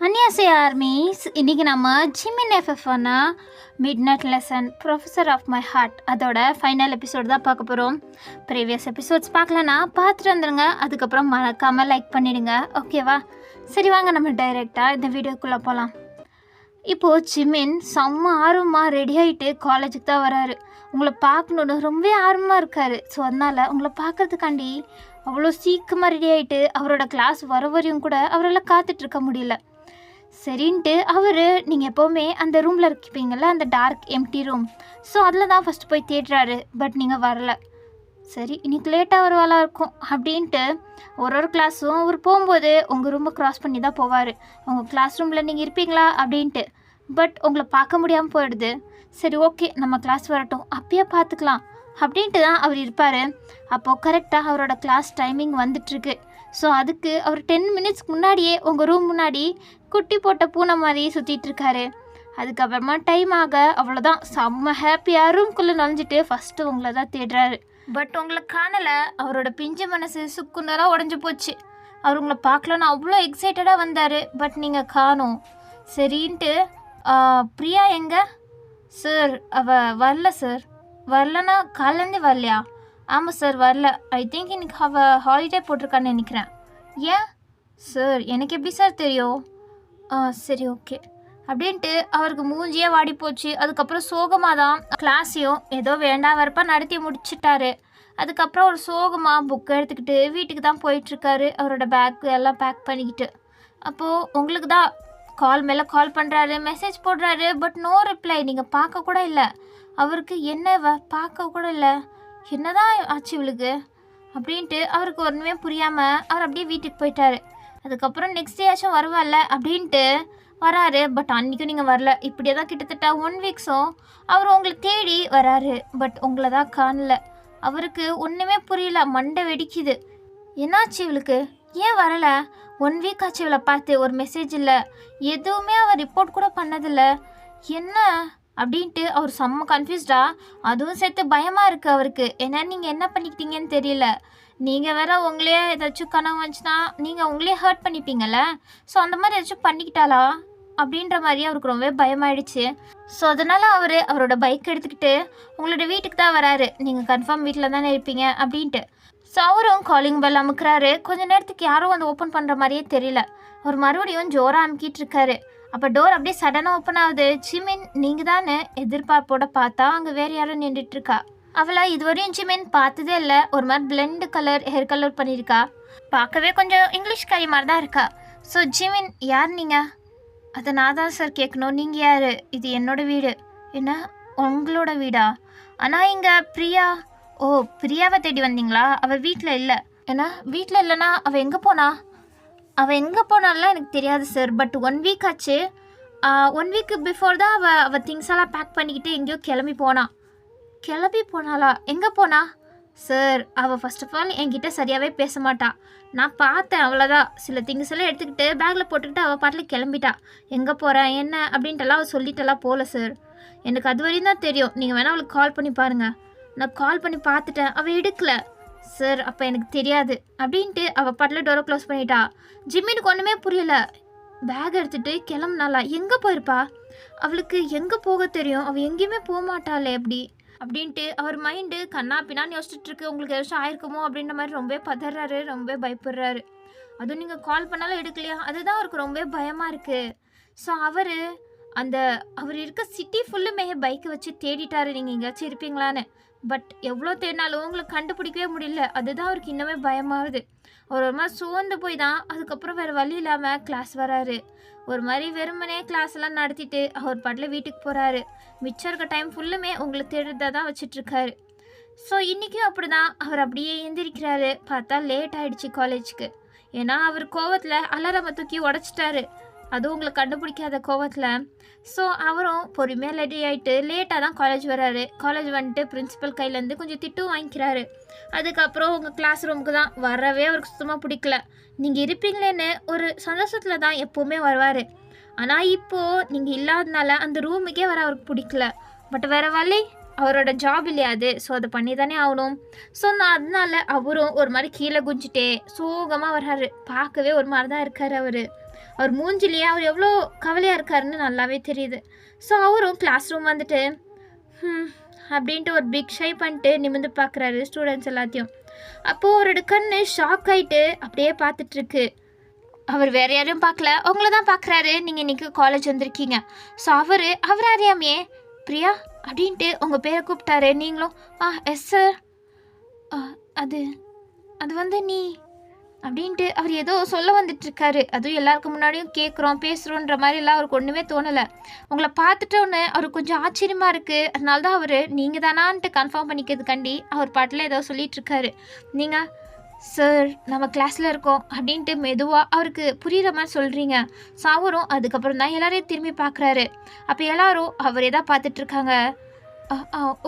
அன்னியாசை armies இன்றைக்கி நம்ம Jimin எஃப்எஃப்னா midnight lesson professor of my heart அதோட ஃபைனல் எபிசோட் தான் பார்க்க போகிறோம். ப்ரீவியஸ் எபிசோட்ஸ் பார்க்கலன்னா பார்த்துட்டு வந்துடுங்க. அதுக்கப்புறம் மறக்காமல் லைக் பண்ணிவிடுங்க, ஓகேவா? சரி வாங்க நம்ம டைரெக்டாக இந்த வீடியோக்குள்ளே போகலாம். இப்போது ஜிமின் செம்ம ஆர்வமாக ரெடி ஆகிட்டு காலேஜுக்கு தான் வராரு. உங்களை பார்க்கணுன்னு ரொம்ப ஆர்வமாக இருக்கார். ஸோ அதனால் உங்களை பார்க்கறதுக்காண்டி அவ்வளோ சீக்கிரமாக ரெடி ஆகிட்டு அவரோட கிளாஸ் வர வரையும் கூட அவரால் காத்துட்ருக்க முடியல. சரின்ட்டு அவர் நீங்கள் எப்போவுமே அந்த ரூமில் இருப்பீங்கள்ல, அந்த டார்க் எம்டி ரூம், ஸோ அதில் தான் ஃபஸ்ட்டு போய் தேடுறாரு. பட் நீங்கள் வரல. சரி இன்றைக்கி லேட்டாக வருவாளாக இருக்கும் அப்படின்ட்டு ஒரு கிளாஸும் அவர் போகும்போது உங்கள் ரூமை க்ராஸ் பண்ணி தான் போவார். உங்கள் கிளாஸ் ரூமில் நீங்கள் இருப்பீங்களா அப்படின்ட்டு. பட் உங்களை பார்க்க முடியாமல் போயிடுது. சரி ஓகே நம்ம கிளாஸ் வரட்டும், அப்பயே பார்த்துக்கலாம் அப்படின்ட்டு தான் அவர் இருப்பார். அப்போது கரெக்டாக அவரோட கிளாஸ் டைமிங் வந்துட்டுருக்கு. ஸோ அதுக்கு அவர் 10 மினிட்ஸ்க்கு முன்னாடியே உங்கள் ரூம் முன்னாடி குட்டி போட்ட பூனை மாதிரி சுற்றிட்டுருக்காரு. அதுக்கப்புறமா டைம் ஆக அவ்வளோதான், செம்ம ஹாப்பியாக ரூம்குள்ளே நுழைஞ்சிட்டு ஃபஸ்ட்டு உங்களை தான் தேடுறாரு. பட் உங்களை காணலை. அவரோட பிஞ்சு மனசு சுக்குநராக உடஞ்சி போச்சு. அவர் உங்களை பார்க்கலன்னு அவ்வளோ எக்ஸைட்டடாக வந்தார். பட் நீங்கள் காணோம். சரின்ட்டு பிரியா எங்கே சார்? அவள் வரல சார். வரலன்னா காலேருந்தே வரலையா? ஆமாம் சார் வரல. ஐ திங்க் இன்னைக்கு அவள் ஹாலிடே போட்டிருக்கான்னு நினைக்கிறேன். ஏன் சார்? எனக்கு எப்படி சார் தெரியும்? சரி ஓகே அப்படின்ட்டு அவருக்கு மூஞ்சியே வாடி போச்சு. அதுக்கப்புறம் சோகமாக தான் கிளாஸையும் ஏதோ வேண்டாம் வரப்பா நடத்தி முடிச்சிட்டாரு. அதுக்கப்புறம் ஒரு சோகமாக புக்கை எடுத்துக்கிட்டு வீட்டுக்கு தான் போயிட்டுருக்காரு, அவரோட பேக்கு எல்லாம் பேக் பண்ணிக்கிட்டு. அப்போது உங்களுக்கு தான் கால் மேலே கால் பண்ணுறாரு, மெசேஜ் போடுறாரு. But no reply. நீங்கள் பார்க்க கூட இல்லை. அவருக்கு என்ன பார்க்க கூட இல்லை. என்னதான் ஆச்சு இவளுக்கு அப்படின்ட்டு அவருக்கு ஒன்றுமே புரியாமல் அவர் அப்படியே வீட்டுக்கு போயிட்டாரு. அதுக்கப்புறம் நெக்ஸ்ட் டே ஆச்சும் வருவாள்ல அப்படின்ட்டு வராரு. பட் அன்றைக்கும் நீங்கள் வரல. இப்படியே தான் கிட்டத்தட்ட 1 வீக்ஸும் அவர் உங்களை தேடி வராரு. பட் உங்களை தான் காணல. அவருக்கு ஒன்றுமே புரியல, மண்டை வெடிக்குது. என்னாச்சு இவளுக்கு, ஏன் வரலை? 1 வீக் ஆச்சு இவளை பார்த்து, ஒரு மெசேஜ் இல்லை, எதுவுமே அவர் ரிப்போர்ட் கூட பண்ணதில்லை. என்ன அப்படின்ட்டு அவர் செம்ம கன்ஃபியூஸ்டா. அதுவும் சேர்த்து பயமாக இருக்குது அவருக்கு. ஏன்னா நீங்கள் என்ன பண்ணிக்கிட்டீங்கன்னு தெரியல. நீங்கள் வேற உங்களே ஏதாச்சும் கனவு வந்துச்சுன்னா நீங்கள் உங்களே ஹர்ட் பண்ணிப்பீங்கள்ல. ஸோ அந்த மாதிரி ஏதாச்சும் பண்ணிக்கிட்டாளா அப்படின்ற மாதிரி அவருக்கு ரொம்பவே பயமாயிடுச்சு. ஸோ அதனால் அவரோட பைக் எடுத்துக்கிட்டு உங்களோட வீட்டுக்கு தான் வராரு. நீங்கள் கன்ஃபார்ம் வீட்டில் தானே இருப்பீங்க அப்படின்ட்டு. ஸோ அவரும் காலிங் பெல் அமுக்குறாரு. கொஞ்ச நேரத்துக்கு யாரும் வந்து ஓப்பன் பண்ணுற மாதிரியே தெரியல. அவர் மறுபடியும் ஜோராக அமுக்கிட்டு இருக்காரு. அப்போ டோர் அப்படியே சடனாக ஓப்பன் ஆகுது. ஜிமின் நீங்கள் தானே எதிர்பார்ப்போட பார்த்தா அங்கே வேறு யாரும் நின்றுட்டுருக்கா. அவளை இதுவரையும் ஜிமின் பார்த்ததே இல்லை. ஒரு மாதிரி பிளெண்டு கலர் ஹேர் கலர் பண்ணியிருக்கா. பார்க்கவே கொஞ்சம் இங்கிலீஷ்காரி மாதிரி தான் இருக்கா. ஸோ ஜிமின் யார் நீங்கள்? அதை நான் தான் சார் கேட்கணும். நீங்கள் யார்? இது என்னோட வீடு. என்ன உங்களோட வீடா? ஆனால் இங்கே பிரியா. ஓ பிரியாவை தேடி வந்தீங்களா? அவள் வீட்டில் இல்லை. ஏன்னா வீட்டில் இல்லைன்னா அவள் எங்கே போனா? அவள் எங்கே போனாலாம் எனக்கு தெரியாது சார். பட் 1 வீக் ஆச்சு. 1 வீக்கு பிஃபோர் தான் அவள் திங்ஸ் எல்லாம் பேக் பண்ணிக்கிட்டு எங்கேயோ கிளம்பி போனாளா? எங்கே போனா சார்? அவள் ஃபர்ஸ்ட் ஆஃப் ஆல் என்கிட்ட சரியாகவே பேச மாட்டா. நான் பார்த்தேன், அவ்வளோதான். சில திங்ஸ் எல்லாம் எடுத்துக்கிட்டு பேக்கில் போட்டுக்கிட்டு அவள் பாட்டில் கிளம்பிட்டா. எங்கே போகிறேன் என்ன அப்படின்ட்டுலாம் அவள் சொல்லிட்டெல்லாம் போகல சார். எனக்கு அது வரையும் தான் தெரியும். நீங்கள் வேணால் அவளுக்கு கால் பண்ணி பாருங்கள். நான் கால் பண்ணி பார்த்துட்டேன், அவள் எடுக்கல சார். அப்போ எனக்கு தெரியாது அப்படின்ட்டு அவள் பாட்டில் டோரை க்ளோஸ் பண்ணிட்டா. ஜிம்மினுக்கு ஒன்றுமே புரியல. பேக் எடுத்துகிட்டு கிளம்புனாலா? எங்கே போயிருப்பா? அவளுக்கு எங்கே போக தெரியும்? அவள் எங்கேயுமே போக மாட்டாளே எப்படி அப்படின்ட்டு அவர் மைண்டு கண்ணா பின்னான்னு யோசிச்சுட்ருக்கு. உங்களுக்கு ஏதாச்சும் ஆயிருக்குமோ அப்படின்ற மாதிரி ரொம்ப பதறாரு, ரொம்ப பயப்படுறாரு. அதுவும் நீங்கள் கால் பண்ணாலும் எடுக்கலையா, அதுதான் அவருக்கு ரொம்ப பயமாக இருக்குது. ஸோ அவர் இருக்க சிட்டி ஃபுல்லுமே பைக்கை வச்சு தேடிட்டாரு நீங்கள் எங்கேயாச்சும் இருப்பீங்களான்னு. பட் எவ்வளோ தேடினாலும் உங்களை கண்டுபிடிக்கவே முடியல. அதுதான் அவருக்கு இன்னுமே பயமாகுது. அவர் ஒரு மாதிரி சோர்ந்து போய் தான் அதுக்கப்புறம் வேறு வழி இல்லாமல் கிளாஸ் வராரு. ஒரு மாதிரி வெறுமனே கிளாஸ் எல்லாம் நடத்திட்டு அவர் பாட்டில் வீட்டுக்கு போகிறாரு. மிச்சம் இருக்க டைம் ஃபுல்லுமே உங்களை தேடுறதா தான் வச்சிட்ருக்காரு. ஸோ இன்றைக்கும் அப்படி தான் அவர் அப்படியே எந்திரிக்கிறாரு. பார்த்தா லேட் ஆகிடுச்சு காலேஜுக்கு. ஏன்னா அவர் கோவத்தில் அலாரமை தூக்கி உடச்சிட்டாரு. அதுவும் உங்களை கண்டுபிடிக்காத கோவத்தில். ஸோ அவரும் பொறுமையாக ரெடி ஆகிட்டு லேட்டாக தான் காலேஜ் வராரு. காலேஜ் வந்துட்டு பிரின்சிபல் கையிலேருந்து கொஞ்சம் திட்டும் வாங்கிக்கிறாரு. அதுக்கப்புறம் உங்கள் கிளாஸ் ரூமுக்கு தான் வரவே அவருக்கு சுத்தமாக பிடிக்கல. நீங்கள் இருப்பீங்களேன்னு ஒரு சந்தோஷத்தில் தான் எப்போவுமே வருவார். ஆனால் இப்போது நீங்கள் இல்லாதனால அந்த ரூமுக்கே வர அவருக்கு பிடிக்கல. பட் வேறு வழி, அவரோட ஜாப் இல்லையா அது. ஸோ அதை பண்ணி தானே ஆகணும். ஸோ அதனால அவரும் ஒரு மாதிரி கீழே குஞ்சிட்டே சோகமாக வர்றாரு. பார்க்கவே ஒரு மாதிரி தான் இருக்கார் அவர். அவர் மூஞ்சிலேயே அவர் எவ்வளோ கவலையாக இருக்காருன்னு நல்லாவே தெரியுது. ஸோ அவரும் கிளாஸ் ரூம் வந்துட்டு அப்படின்ட்டு ஒரு பிக் ஷை பண்ணிட்டு நிமிர்ந்து பார்க்குறாரு ஸ்டூடெண்ட்ஸ் எல்லாத்தையும். அப்போது அவரோட கண்ணு ஷாக் ஆகிட்டு அப்படியே பார்த்துட்ருக்கு. அவர் வேறு யாரையும் பார்க்கல, உங்களை தான் பார்க்குறாரு. நீங்கள் இன்றைக்கி காலேஜ் வந்திருக்கீங்க. ஸோ அவர் அறியாமையே பிரியா அப்படின்ட்டு உங்கள் பேரை கூப்பிட்டாரு. நீங்களும் எஸ் சார், அது அது வந்து நீ அப்படின்ட்டு அவர் ஏதோ சொல்ல வந்துட்டுருக்காரு. அதுவும் எல்லாருக்கும் முன்னாடியும் கேட்குறோம் பேசுகிறோன்ற மாதிரிலாம் அவருக்கு ஒன்றுமே தோணலை. உங்களை பார்த்துட்டோன்னு அவருக்கு கொஞ்சம் ஆச்சரியமாக இருக்குது. அதனால தான் அவர் நீங்கள் தானான்ட்டு கன்ஃபார்ம் பண்ணிக்கிறதுக்காண்டி அவர் பாட்டில் ஏதோ சொல்லிகிட்ருக்காரு. நீங்கள் சார் நம்ம கிளாஸில் இருக்கோம் அப்படின்ட்டு மெதுவாக அவருக்கு புரிகிற மாதிரி சொல்கிறீங்க. ஸோ அவரும் அதுக்கப்புறம் தான் எல்லாரையும் திரும்பி பார்க்குறாரு. அப்போ எல்லாரும் அவரே தான் பார்த்துட்ருக்காங்க.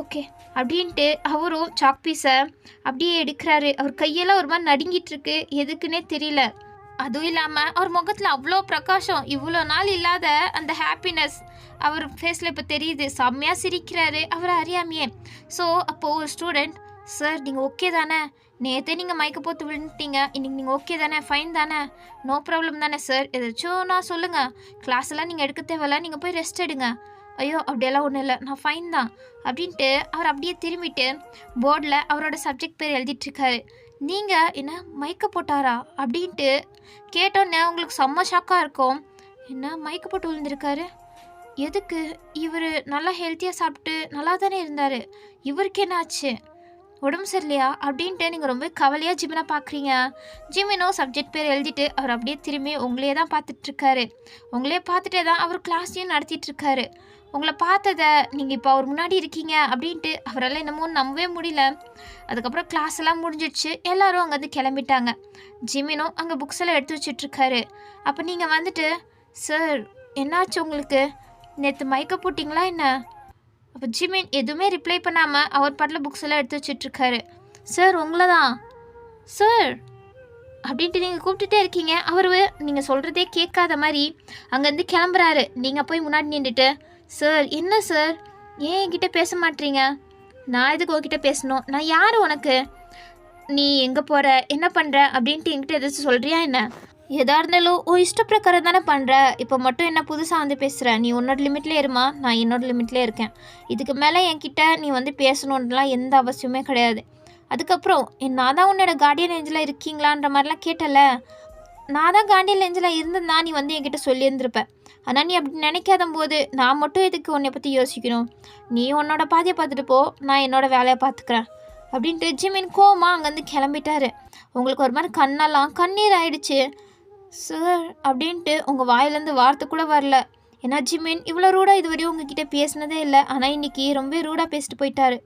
ஓகே அப்படின்ட்டு அவரும் சாக் பீஸை அப்படியே எடுக்கிறாரு. அவர் கையெல்லாம் ஒரு மாதிரி நடுங்கிட்டுருக்கு, எதுக்குன்னே தெரியல. அதுவும் இல்லாமல் அவர் முகத்தில் அவ்வளோ பிரகாசம், இவ்வளோ நாள் இல்லாத அந்த ஹாப்பினஸ் அவர் ஃபேஸில் இப்போ தெரியுது. செம்மையாக சிரிக்கிறாரு அவர் அறியாமையே. ஸோ அப்போது ஒரு ஸ்டூடெண்ட், சார் நீங்கள் ஓகே தானே? நேற்றே நீங்கள் மயக்க போட்டு விழுந்துட்டீங்க, இன்றைக்கி நீங்கள் ஓகே தானே? ஃபைன் தானே? நோ ப்ராப்ளம் தானே சார்? ஏதாச்சும் நான் சொல்லுங்கள், கிளாஸெல்லாம் நீங்கள் எடுக்க தேவையில்ல, நீங்கள் போய் ரெஸ்ட் எடுங்க. ஐயோ அப்படியெல்லாம் ஒன்றும் இல்லை, நான் ஃபைன் தான் அப்படின்ட்டு அவர் அப்படியே திரும்பிட்டு போர்டில் அவரோட சப்ஜெக்ட் பேர் எழுதிட்டுருக்காரு. நீங்கள் என்ன மயக்க போட்டாரா அப்படின்ட்டு கேட்டோன்னே உங்களுக்கு செம்ம ஷாக்காக இருக்கும். என்ன மயக்க போட்டு விழுந்திருக்காரு? எதுக்கு? இவர் நல்லா ஹெல்த்தியாக சாப்பிட்டு நல்லா தானே இருந்தார், இவருக்கு என்ன ஆச்சு? உடம்பு சரியில்லையா அப்படின்ட்டு நீங்கள் ரொம்ப கவலையாக ஜிமினை பார்க்குறீங்க. ஜிமினும் சப்ஜெக்ட் பேர் எழுதிட்டு அவர் அப்படியே திரும்பி உங்களையே தான் பார்த்துட்ருக்காரு. உங்களே பார்த்துட்டே தான் அவர் கிளாஸையும் நடத்திட்டுருக்காரு. உங்களை பார்த்ததை நீங்கள் இப்போ அவர் முன்னாடி இருக்கீங்க அப்படின்ட்டு அவரால் என்னமோ நம்பவே முடியல. அதுக்கப்புறம் கிளாஸ் எல்லாம் முடிஞ்சிடுச்சு, எல்லோரும் அங்கேருந்து கிளம்பிட்டாங்க. ஜிமினும் அங்கே புக்ஸ் எல்லாம் எடுத்து வச்சிட்ருக்காரு. அப்போ நீங்கள் வந்துட்டு, சார் என்னாச்சு உங்களுக்கு? நேற்று மயக்க போட்டிங்களா என்ன? அப்போ ஜிமின் எதுவுமே ரிப்ளை பண்ணாமல் அவர் பாட்டில் புக்ஸ் எல்லாம் எடுத்து வச்சிட்ருக்காரு. சார் உங்களை தான் சார் அப்படின்ட்டு நீங்கள் கூப்பிட்டுட்டே இருக்கீங்க. அவர் நீங்கள் சொல்கிறதே கேட்காத மாதிரி அங்கேருந்து கிளம்புறாரு. நீங்கள் போய் முன்னாடி நின்றுட்டு, சார் என்ன சார் ஏன் என்கிட்ட பேச மாட்டீங்க? நான் எதுக்கு உங்ககிட்ட பேசணும்? நான் யார் உனக்கு? நீ எங்கே போகிற, என்ன பண்ணுற அப்படின்ட்டு என்கிட்ட எதாச்சும் சொல்கிறியா என்ன? எதாக இருந்தாலும் உன் இஷ்ட பிரகாரம் தானே பண்ணுற. இப்போ மட்டும் என்ன புதுசாக வந்து பேசுகிற? நீ உன்னோட லிமிட்லேயே இருமா, நான் என்னோட லிமிட்லேயே இருக்கேன். இதுக்கு மேலே என்கிட்ட நீ வந்து பேசணுன்றலாம் எந்த அவசியமே கிடையாது. அதுக்கப்புறம் நான் தான் உன்னோட கார்டியன் ஏஞ்சலாக இருக்கீங்களான்ற மாதிரிலாம் கேட்டல. நான் தான் கார்டியன் ஏஞ்சலாக இருந்ததுனா நீ வந்து என்கிட்ட சொல்லியிருந்திருப்பேன். ஆனால் நீ அப்படி நினைக்காத போது நான் மட்டும் எதுக்கு உன்னை பற்றி யோசிக்கணும்? நீ உன்னோட பாதையை பார்த்துட்டு போ, நான் என்னோட வேலையை பார்த்துக்கிறேன் அப்படின்ட்டு ஜிமின் கோமா அங்கேருந்து கிளம்பிட்டாரு. உங்களுக்கு ஒரு மாதிரி கண்ணெல்லாம் கண்ணீர் ஆயிடுச்சு. சார் அப்படின்ட்டு உங்கள் வாயிலேருந்து வார்த்தை கூட வரல. ஏன்னா ஜிமின் இவ்வளோ ரூடாக இதுவரையும் உங்ககிட்ட பேசினதே இல்லை, ஆனால் இன்றைக்கி ரொம்ப ரூடாக பேசிட்டு போயிட்டாரு.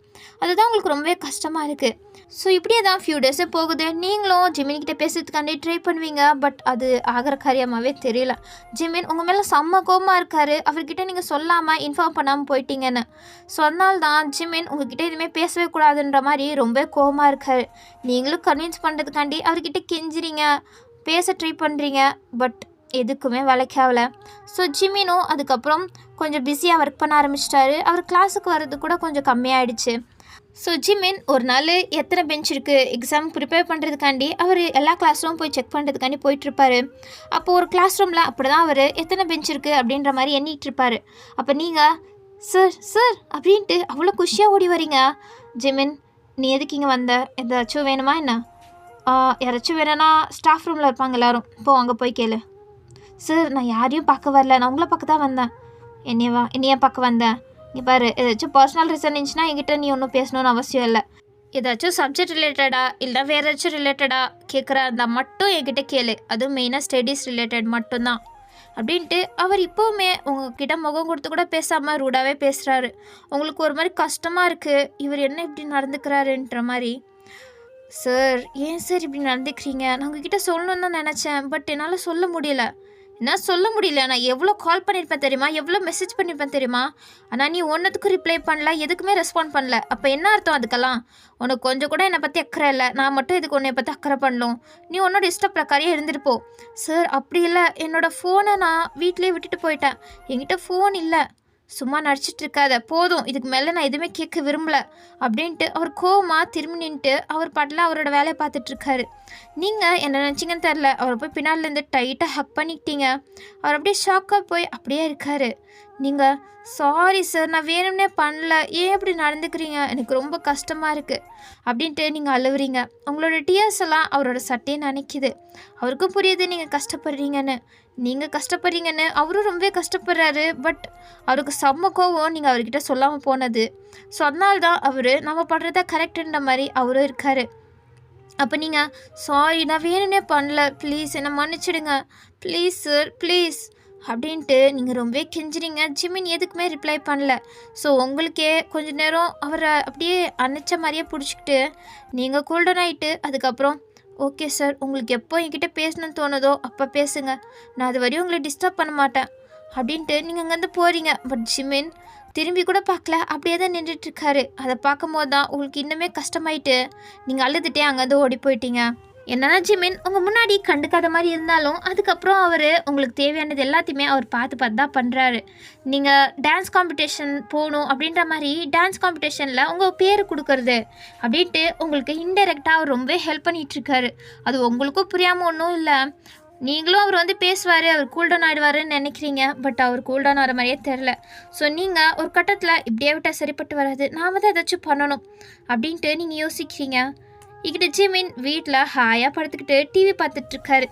அதுதான் உங்களுக்கு ரொம்பவே கஷ்டமாக இருக்குது. ஸோ இப்படியே தான் ஃபியூ டேஸே போகுது. நீங்களும் ஜிமின்கிட்ட பேசுறதுக்காண்டி ட்ரை பண்ணுவீங்க, பட் அது ஆகிற காரியமாகவே தெரியல. ஜிமின் உங்கள் மேலே செம்ம கோபமாக இருக்கார். அவர்கிட்ட நீங்கள் சொல்லாமல் இன்ஃபார்ம் பண்ணாமல் போயிட்டீங்கன்னு. ஸோ அதனால தான் ஜிமின் உங்ககிட்ட எதுவுமே பேசவே கூடாதுன்ற மாதிரி ரொம்ப கோபமாக இருக்கார். நீங்களும் கன்வின்ஸ் பண்ணுறதுக்காண்டி அவர்கிட்ட கெஞ்சுறீங்க, பேச ட்ரை பண்ணுறீங்க, பட் எதுக்குமே வேலைக்காகல. ஸோ ஜிமினும் அதுக்கப்புறம் கொஞ்சம் பிஸியாக ஒர்க் பண்ண ஆரம்பிச்சிட்டாரு. அவர் கிளாஸுக்கு வர்றது கூட கொஞ்சம் கம்மியாயிடுச்சு. ஸோ ஜிமின் ஒரு நாள் எத்தனை பெஞ்ச் இருக்குது எக்ஸாம் ப்ரிப்பேர் பண்ணுறதுக்காண்டி அவர் எல்லா கிளாஸ் ரூம் போய் செக் பண்ணுறதுக்காண்டி போயிட்டுருப்பார். அப்போது ஒரு கிளாஸ் ரூமில் அப்படி தான் அவர் எத்தனை பெஞ்ச் இருக்குது அப்படின்ற மாதிரி எண்ணிகிட்டு இருப்பார். அப்போ நீங்கள் சார் சார் அப்படின்ட்டு அவ்வளோ குஷியாக ஓடி வரீங்க. ஜிமின் நீ எதுக்கு இங்கே வந்த? ஏதாச்சும் வேணுமா என்ன? யாராச்சும் வேணும்னா ஸ்டாஃப் ரூமில் இருப்பாங்க எல்லோரும், அங்கே போய் கேளு. சார் நான் யாரையும் பார்க்க வரல, நான் உங்களை பார்க்க தான் வந்தேன். என்னையே பார்க்க வந்தேன். நீ பாரு, ஏதாச்சும் பர்சனல் ரீசன் இருந்துச்சுன்னா என்கிட்ட நீ ஒன்றும் பேசணுன்னு அவசியம் இல்லை. ஏதாச்சும் சப்ஜெக்ட் ரிலேட்டடா இல்லை வேறு ஏதாச்சும் ரிலேட்டடாக கேட்குறா இருந்தால் மட்டும் என்கிட்ட கேளு. அதுவும் மெயினாக ஸ்டடீஸ் ரிலேட்டட் மட்டும்தான் அப்படின்ட்டு அவர் இப்போவுமே உங்ககிட்ட முகம் கொடுத்து கூட பேசாமல் ரூடாகவே பேசுகிறாரு. உங்களுக்கு ஒரு மாதிரி கஷ்டமாக இருக்குது, இவர் என்ன இப்படி நடந்துக்கிறாருன்ற மாதிரி. சார் ஏன் சார் இப்படி நடந்துக்கிறீங்க? நான் உங்ககிட்ட சொல்லணுன்னு தான் நினச்சேன், பட் என்னால் சொல்ல முடியல. என்ன சொல்ல முடியல? நான் எவ்வளோ கால் பண்ணியிருப்பேன் தெரியுமா, எவ்வளோ மெசேஜ் பண்ணியிருப்பேன் தெரியுமா? ஆனால் நீ ஒன்றுத்துக்கும் ரிப்ளை பண்ணல, எதுக்குமே ரெஸ்பாண்ட் பண்ணல. அப்போ என்ன அர்த்தம் அதுக்கெல்லாம்? உனக்கு கொஞ்சம் கூட என்னை பற்றி அக்கறை இல்லை, நான் மட்டும் இதுக்கு உன்னை பற்றி அக்கறை பண்ணணும். நீ உன்னோட இஷ்ட பிரகாரியே இருந்துட்டு போ. சார் அப்படி இல்லை, என்னோடய ஃபோனை நான் வீட்டிலே விட்டுட்டு போயிட்டேன், என்கிட்ட ஃபோன் இல்லை. சும்மா நடிச்சிட்டு இருக்காத, போதும், இதுக்கு மேலே நான் எதுவுமே கேட்க விரும்பல அப்படின்ட்டு அவர் கோவமாக திரும்பி நின்றுட்டு அவர் பாட்டில் அவரோட வேலையை பார்த்துட்ருக்காரு. நீங்கள் என்ன நினச்சிங்கன்னு தெரில, அவரை போய் பின்னாடிலேருந்து டைட்டாக ஹக் பண்ணிக்கிட்டீங்க. அவர் அப்படியே ஷாக்காக போய் அப்படியே இருக்கார். நீங்கள் சாரி சார், நான் வேணும்னே பண்ணல, ஏன் இப்படி நடந்துக்கிறீங்க, எனக்கு ரொம்ப கஷ்டமாக இருக்குது அப்படின்ட்டு நீங்கள் அழுவுறீங்க. உங்களோட டியர்ஸ் எல்லாம் அவரோட சட்டையை நினைக்குது. அவருக்கும் புரியுது நீங்கள் கஷ்டப்படுறீங்கன்னு. நீங்கள் கஷ்டப்படுறீங்கன்னு அவரும் ரொம்ப கஷ்டப்படுறாரு. பட் அவருக்கு செம்ம கோவம் நீங்கள் அவர்கிட்ட சொல்லாமல் போனது. ஸோ அதனால்தான் அவர் நம்ம பண்ணுறதா கரெக்டுன்ற மாதிரி அவரும் இருக்கார். அப்போ நீங்கள் சாரி, நான் வேணும்னே பண்ணல, ப்ளீஸ் என்னை மன்னிச்சிடுங்க, ப்ளீஸ் சார் ப்ளீஸ் அப்படின்ட்டு நீங்கள் ரொம்ப கெஞ்சுறீங்க. ஜிமின் எதுக்குமே ரிப்ளை பண்ணல. ஸோ உங்களுக்கே கொஞ்ச நேரம் அவரை அப்படியே அணைச்ச மாதிரியே பிடிச்சிக்கிட்டு நீங்கள் கூல்டன் ஆகிட்டு அதுக்கப்புறம் ஓகே சார், உங்களுக்கு எப்போ என்கிட்ட பேசணும்னு தோணுதோ அப்போ பேசுங்க, நான் அது வரையும் உங்களை டிஸ்டர்ப் பண்ண மாட்டேன் அப்படின்ட்டு நீங்கள் அங்கேருந்து போகிறீங்க. பட் ஜிமின் திரும்பி கூட பார்க்கல, அப்படியே தான் நின்றுட்டுருக்காரு. அதை பார்க்கும்போது தான் உங்களுக்கு இன்னுமே கஷ்டமாயிட்டு நீங்கள் அழுதுகிட்டே அங்கேருந்து ஓடி போயிட்டீங்க. என்னன்னா ஜிமின் உங்கள் முன்னாடி கண்டுக்காத மாதிரி இருந்தாலும் அதுக்கப்புறம் அவர் உங்களுக்கு தேவையானது எல்லாத்தையுமே அவர் பார்த்து பார்த்து தான் பண்ணுறாரு. நீங்கள் டான்ஸ் காம்படிஷன் போகணும் அப்படின்ற மாதிரி டான்ஸ் காம்படிஷனில் உங்கள் பேர் கொடுக்கறது அப்படின்ட்டு உங்களுக்கு இன்டெரக்டாக அவர் ரொம்ப ஹெல்ப் பண்ணிகிட்ருக்காரு. அது உங்களுக்கும் புரியாமல் ஒன்றும் இல்லை. நீங்களும் அவர் வந்து பேசுவார், அவர் கூல்டவுன் ஆகிடுவாருன்னு நினைக்கிறீங்க. பட் அவர் கூல்டவுன் ஆகிற மாதிரியே தெரில. ஸோ நீங்கள் ஒரு கட்டத்தில் இப்படியே விட்டால் சரிப்பட்டு வராது, நாம் தான் ஏதாச்சும் பண்ணணும் அப்படின்ட்டு நீங்கள் யோசிக்கிறீங்க. இங்கிட்ட ஜிமின் வீட்டில் ஹாயாக படுத்துக்கிட்டு டிவி பார்த்துட்ருக்காரு.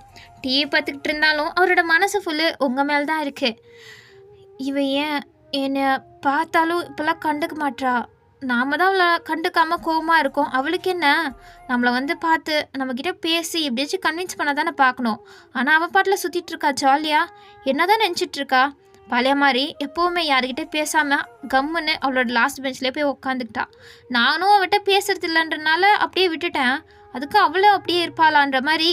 டிவி பார்த்துக்கிட்டு இருந்தாலும் அவரோட மனசு ஃபுல்லு உங்கள் மேலே தான் இருக்குது. இவன் ஏன் என்னை பார்த்தாலும் இப்போல்லாம் கண்டுக்க மாட்றா, நாம் தான் அவளை கண்டுக்காமல் கோவமாக இருக்கோம், அவளுக்கு என்ன நம்மளை வந்து பார்த்து நம்மக்கிட்ட பேசி எப்படியாச்சும் கன்வின்ஸ் பண்ண தானே பார்க்கணும். ஆனால் அவள் பாட்டில் சுற்றிட்டுருக்கா ஜாலியாக, என்ன தான் நினச்சிட்ருக்கா. பழைய மாதிரி எப்போவுமே யாருக்கிட்ட பேசாமல் கம்முன்னு அவளோட லாஸ்ட் பெஞ்சிலே போய் உட்காந்துக்கிட்டா. நானும் அவட்ட பேசுறது இல்லைன்றனால அப்படியே விட்டுட்டேன், அதுக்கு அவளும் அப்படியே இருப்பாளான்ற மாதிரி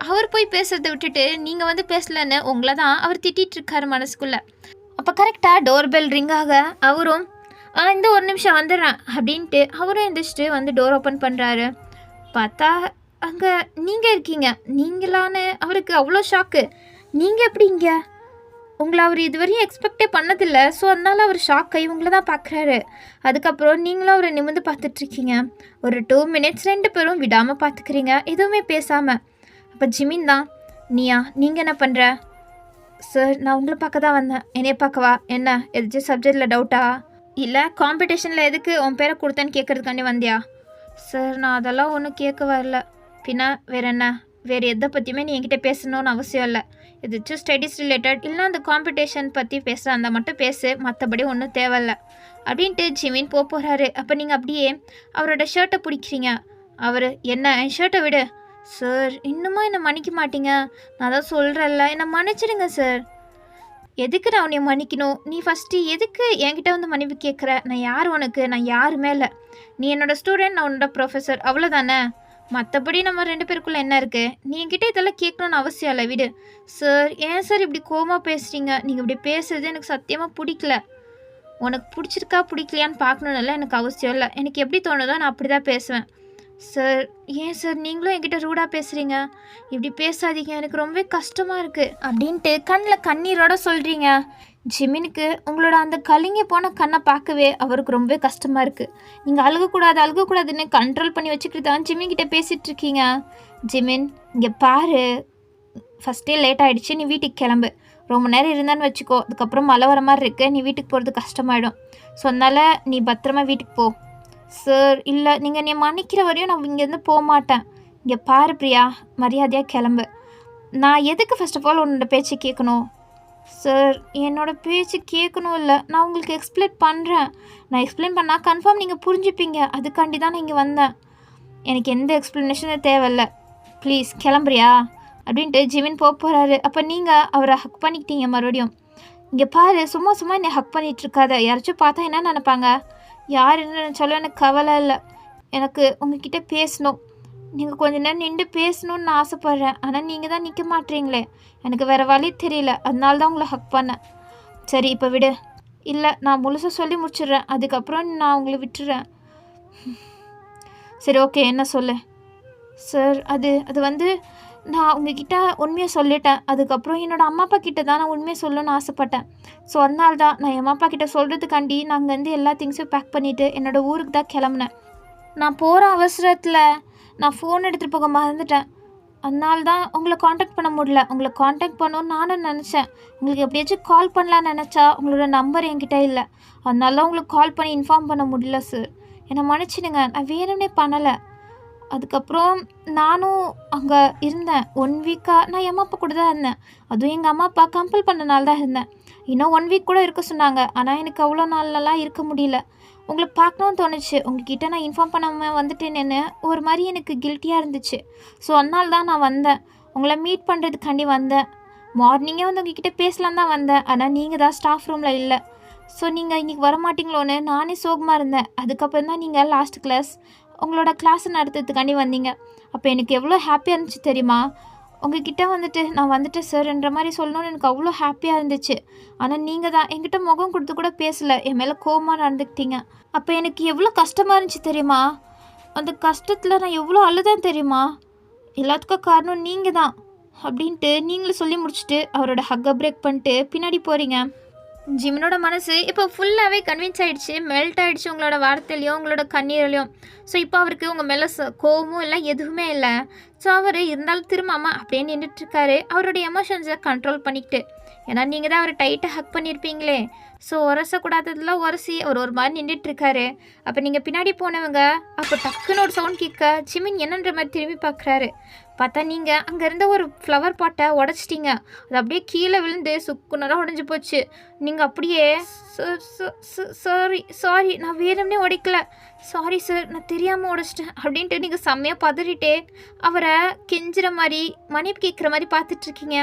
அவர் போய் பேசுகிறத விட்டுட்டு நீங்கள் வந்து பேசலன்னு உங்களை தான் அவர் திட்டிகிட்ருக்காரு மனசுக்குள்ளே. அப்போ கரெக்டாக டோர் பெல் ரிங்காக அவரும் இந்த ஒரு நிமிஷம் வந்துடுறேன் அப்படின்ட்டு அவரும் எந்திரிச்சிட்டு வந்து டோர் ஓப்பன் பண்ணுறாரு. பார்த்தா அங்கே நீங்கள் இருக்கீங்க. நீங்களான்னு அவருக்கு அவ்வளோ ஷாக்கு. நீங்கள் எப்படி இங்கே? உங்களை அவர் இதுவரையும் எக்ஸ்பெக்டே பண்ணதில்லை. ஸோ அதனால் அவர் ஷாக் ஆகி உங்களை தான் பார்க்குறாரு. அதுக்கப்புறம் நீங்களும் அவரை நிமிர்ந்து பார்த்துட்ருக்கீங்க. ஒரு 2 மினிட்ஸ் 2 பேரும் விடாமல் பார்த்துக்கிறீங்க, எதுவுமே பேசாமல். அப்போ ஜிமின் தான், நீங்கள் என்ன பண்ணுற? சார், நான் உங்களை பார்க்க தான் வந்தேன். என்னைய பார்க்கவா? என்ன எதாச்சும் சப்ஜெக்டில் டவுட்டா? இல்லை காம்படிஷனில் எதுக்கு உன் பேரை கொடுத்தேன்னு கேட்குறதுக்காண்டி வந்தியா? சார், நான் அதெல்லாம் ஒன்றும் கேட்க வரல. பின்னா வேறு என்ன? வேறு எதை பற்றியுமே நீ என்கிட்ட பேசணுன்னு அவசியம் இல்லை. எதாச்சும் ஸ்டடீஸ் ரிலேட்டட் இல்லை அந்த காம்படிஷன் பற்றி பேசுகிற அந்த மட்டும் பேசு, மற்றபடி ஒன்றும் தேவையில்ல அப்படின்ட்டு ஜிமின் போகிறாரு. அப்போ நீங்கள் அப்படியே அவரோட ஷர்ட்டை பிடிக்கிறீங்க. அவர் என்ன, என் ஷர்ட்டை விடு. சார், இன்னுமா என்னை மன்னிக்க மாட்டீங்க? நான் தான் சொல்கிறேன்ல, என்னை மன்னிச்சிடுங்க சார். எதுக்கு நான் உன்னை மன்னிக்கணும்? நீ ஃபஸ்ட்டு எதுக்கு என்கிட்ட வந்து மன்னிப்பு கேட்குற? நான் யார் உனக்கு? நான் யாருமே இல்லை. நீ என்னோடய ஸ்டூடெண்ட், நான் உன்னோட ப்ரொஃபஸர், அவ்வளோதானே. மற்றபடி நம்ம 2 பேருக்குள்ளே என்ன இருக்குது? நீ என்கிட்ட இதெல்லாம் கேட்கணுன்னு அவசியம் இல்லை, விடு. சார், ஏன் சார் இப்படி கோவமாக பேசுகிறீங்க? நீங்கள் இப்படி பேசுறது எனக்கு சத்தியமாக பிடிக்கல. உனக்கு பிடிச்சிருக்கா பிடிக்கலையான்னு பார்க்கணுன்னு எனக்கு அவசியம் இல்லை. எனக்கு எப்படி தோணுதோ நான் அப்படி தான் பேசுவேன். சார், ஏன் சார் நீங்களும் என்கிட்ட ரூடாக பேசுகிறீங்க? இப்படி பேசாதீங்க, எனக்கு ரொம்பவே கஷ்டமாக இருக்குது அப்படின்ட்டு கண்ணில் கண்ணீரோட சொல்கிறீங்க. ஜிமினுக்கு உங்களோட அந்த கலங்கி போன கண்ணை பார்க்கவே அவருக்கு ரொம்பவே கஷ்டமாக இருக்குது. நீங்கள் அழுகக்கூடாதுன்னு கண்ட்ரோல் பண்ணி வச்சுக்கிட்டு தான் ஜிமின்கிட்ட பேசிகிட்டு இருக்கீங்க. ஜிமின், இங்கே பாரு, ஃபஸ்ட்டே லேட் ஆகிடுச்சு, நீ வீட்டுக்கு கிளம்பு. ரொம்ப நேரம் இருந்தான்னு வச்சுக்கோ, அதுக்கப்புறம் மழை வர மாதிரி இருக்கு, நீ வீட்டுக்கு போகிறது கஷ்டமாயிடும். ஸோ அதனால் நீ பத்திரமா வீட்டுக்கு போ. சார், இல்லை, நீங்கள் என்னை மன்னிக்கிற வரையும் நான் இங்கேருந்து போக மாட்டேன். இங்கே பாரு பிரியா, மரியாதையாக கிளம்பு. நான் எதுக்கு ஃபர்ஸ்ட் ஆஃப் ஆல் உன்னோட பேச்சு கேட்கணும்? சார், என்னோடய பேச்சு கேட்கணும் இல்லை, நான் உங்களுக்கு எக்ஸ்பிளைன் பண்ணுறேன். நான் எக்ஸ்பிளைன் பண்ணால் கன்ஃபார்ம் நீங்கள் புரிஞ்சுப்பீங்க, அதுக்காண்டி தான் நான் இங்கே வந்தேன். எனக்கு எந்த எக்ஸ்ப்ளனேஷனும் தேவையில்லை, ப்ளீஸ் கிளம்புறியா அப்படின்ட்டு ஜிமின் போகிறாரு. அப்போ நீங்கள் அவரை ஹக் பண்ணிக்கிட்டீங்க மறுபடியும். இங்கே பாரு, சும்மா என்னை ஹக் பண்ணிகிட்ருக்காத. யாராச்சும் பார்த்தா என்ன நினைப்பாங்க? யார் என்ன நினச்சாலும் எனக்கு கவலை இல்லை. எனக்கு உங்ககிட்ட பேசணும். நீங்கள் கொஞ்ச நேரம் நின்று பேசணுன்னு நான் ஆசைப்பட்றேன். ஆனால் நீங்கள் தான் நிற்க மாட்டீங்களே, எனக்கு வேறு வழி தெரியல, அதனால தான் உங்களை ஹக் பண்ணேன். சரி, இப்போ விடு. இல்லை, நான் முழுசாக சொல்லி முடிச்சிடுறேன், அதுக்கப்புறம் நான் உங்களை விட்டுறேன். சரி, ஓகே, என்ன சொல்லு? சார், அது வந்து நான் உங்ககிட்ட உண்மையை சொல்லிட்டேன். அதுக்கப்புறம் என்னோடய அம்மா அப்பா கிட்ட தான் நான் உண்மையை சொல்லணும்னு ஆசைப்பட்டேன். ஸோ அதனால தான் நான் என் அம்மா அப்பா கிட்ட சொல்கிறதுக்காண்டி நான் அங்கேருந்து எல்லா திங்ஸும் பேக் பண்ணிவிட்டு என்னோடய ஊருக்கு தான் கிளம்புனேன். நான் போகிற அவசரத்தில் நான் ஃபோன் எடுத்துகிட்டு போக மறந்துட்டேன். அதனால தான் உங்களை காண்டாக்ட் பண்ண முடியல. உங்களை காண்டாக்ட் பண்ணணும்னு நானும் நினச்சேன். உங்களுக்கு எப்படியாச்சும் கால் பண்ணலான்னு நினச்சா உங்களோட நம்பர் என்கிட்ட இல்லை. அதனால தான் உங்களுக்கு கால் பண்ணி இன்ஃபார்ம் பண்ண முடியல சார். என்னை மன்னிச்சிடுங்க. நான் வேணும்னே பண்ணலை. அதுக்கப்புறம் நானும் அங்கே இருந்தேன். 1 வீக்காக நான் என் அம்மா அப்பா கூட தான் இருந்தேன். அதுவும் எங்கள் அம்மா அப்பா கம்பல் பண்ணனால தான் இருந்தேன். இன்னும் 1 வீக் கூட இருக்க சொன்னாங்க. ஆனால் எனக்கு அவ்வளோ நாள்லலாம் இருக்க முடியல. உங்களை பார்க்கணுன்னு தோணுச்சு. உங்ககிட்ட நான் இன்ஃபார்ம் பண்ணாமல் வந்துட்டேன்னு ஒரு மாதிரி எனக்கு கில்ட்டியாக இருந்துச்சு. ஸோ அதனால தான் நான் வந்தேன். உங்களை மீட் பண்ணுறதுக்காண்டி வந்தேன். மார்னிங்கே வந்து உங்ககிட்ட பேசலாம் தான் வந்தேன். ஆனால் நீங்கள் தான் ஸ்டாஃப் ரூமில் இல்லை. ஸோ நீங்கள் இன்றைக்கி வரமாட்டிங்களோன்னு நானே சோகமாக இருந்தேன். அதுக்கப்புறம் தான் நீங்கள் லாஸ்ட் கிளாஸ் உங்களோட கிளாஸை நடத்துறதுக்காண்டி வந்தீங்க. அப்போ எனக்கு எவ்வளோ ஹாப்பியாக இருந்துச்சு தெரியுமா? உங்ககிட்ட வந்துட்டு நான் வந்துட்டு சார்ன்ற மாதிரி சொல்லணும்னு எனக்கு அவ்வளோ ஹாப்பியாக இருந்துச்சு. ஆனால் நீங்கள் தான் என்கிட்ட முகம் கொடுத்து கூட பேசலை. என் மேலே கோவமாக நடந்துக்கிட்டீங்க. அப்போ எனக்கு எவ்வளோ கஷ்டமாக இருந்துச்சு தெரியுமா? அந்த கஷ்டத்தில் நான் எவ்வளோ அழுதேன் தெரியுமா? எல்லாத்துக்கும் காரணம் நீங்கள் தான் அப்படின்ட்டு நீங்களும் சொல்லி முடிச்சுட்டு அவரோட ஹக்கை பிரேக் பண்ணிட்டு பின்னாடி போகிறீங்க. ஜிமினோட மனசு இப்போ ஃபுல்லாகவே கன்வின்ஸ் ஆகிடுச்சு, மெல்ட் ஆகிடுச்சு உங்களோட வார்த்தையிலையும் உங்களோட கண்ணீரிலையும். ஸோ இப்போ அவருக்கு உங்கள் மேலே கோவமும் இல்லை, எதுவுமே இல்லை. ஸோ அவர் இருந்தாலும் திரும்பாமல் அப்படியே நின்றுட்டுருக்காரு, அவரோட எமோஷன்ஸை கண்ட்ரோல் பண்ணிக்கிட்டு. ஏன்னா நீங்கள் தான் அவர் டைட்டாக ஹக் பண்ணியிருப்பீங்களே. ஸோ உரசக்கூடாததுல உரசி அவர் ஒரு மாதிரி நின்றுட்டுருக்காரு. அப்போ நீங்கள் பின்னாடி போனவங்க அப்போ டக்குன்னு ஒரு சவுண்ட் கேட்க ஜிமின் என்னன்ற மாதிரி திரும்பி பார்க்குறாரு. பார்த்தா நீங்கள் அங்கே இருந்த ஒரு ஃப்ளவர் பாட்டை உடச்சிட்டிங்க. அது அப்படியே கீழே விழுந்து சுக்குனராக உடஞ்சி போச்சு. நீங்கள் அப்படியே சாரி நான் வேணும்னே உடைக்கல, சாரி சார் நான் தெரியாமல் உடைச்சிட்டேன் அப்படின்ட்டு நீங்கள் செம்மையாக பதறிட்டே அவரை கெஞ்சுற மாதிரி மன்னிப்பு கேட்குற மாதிரி பார்த்துட்ருக்கீங்க.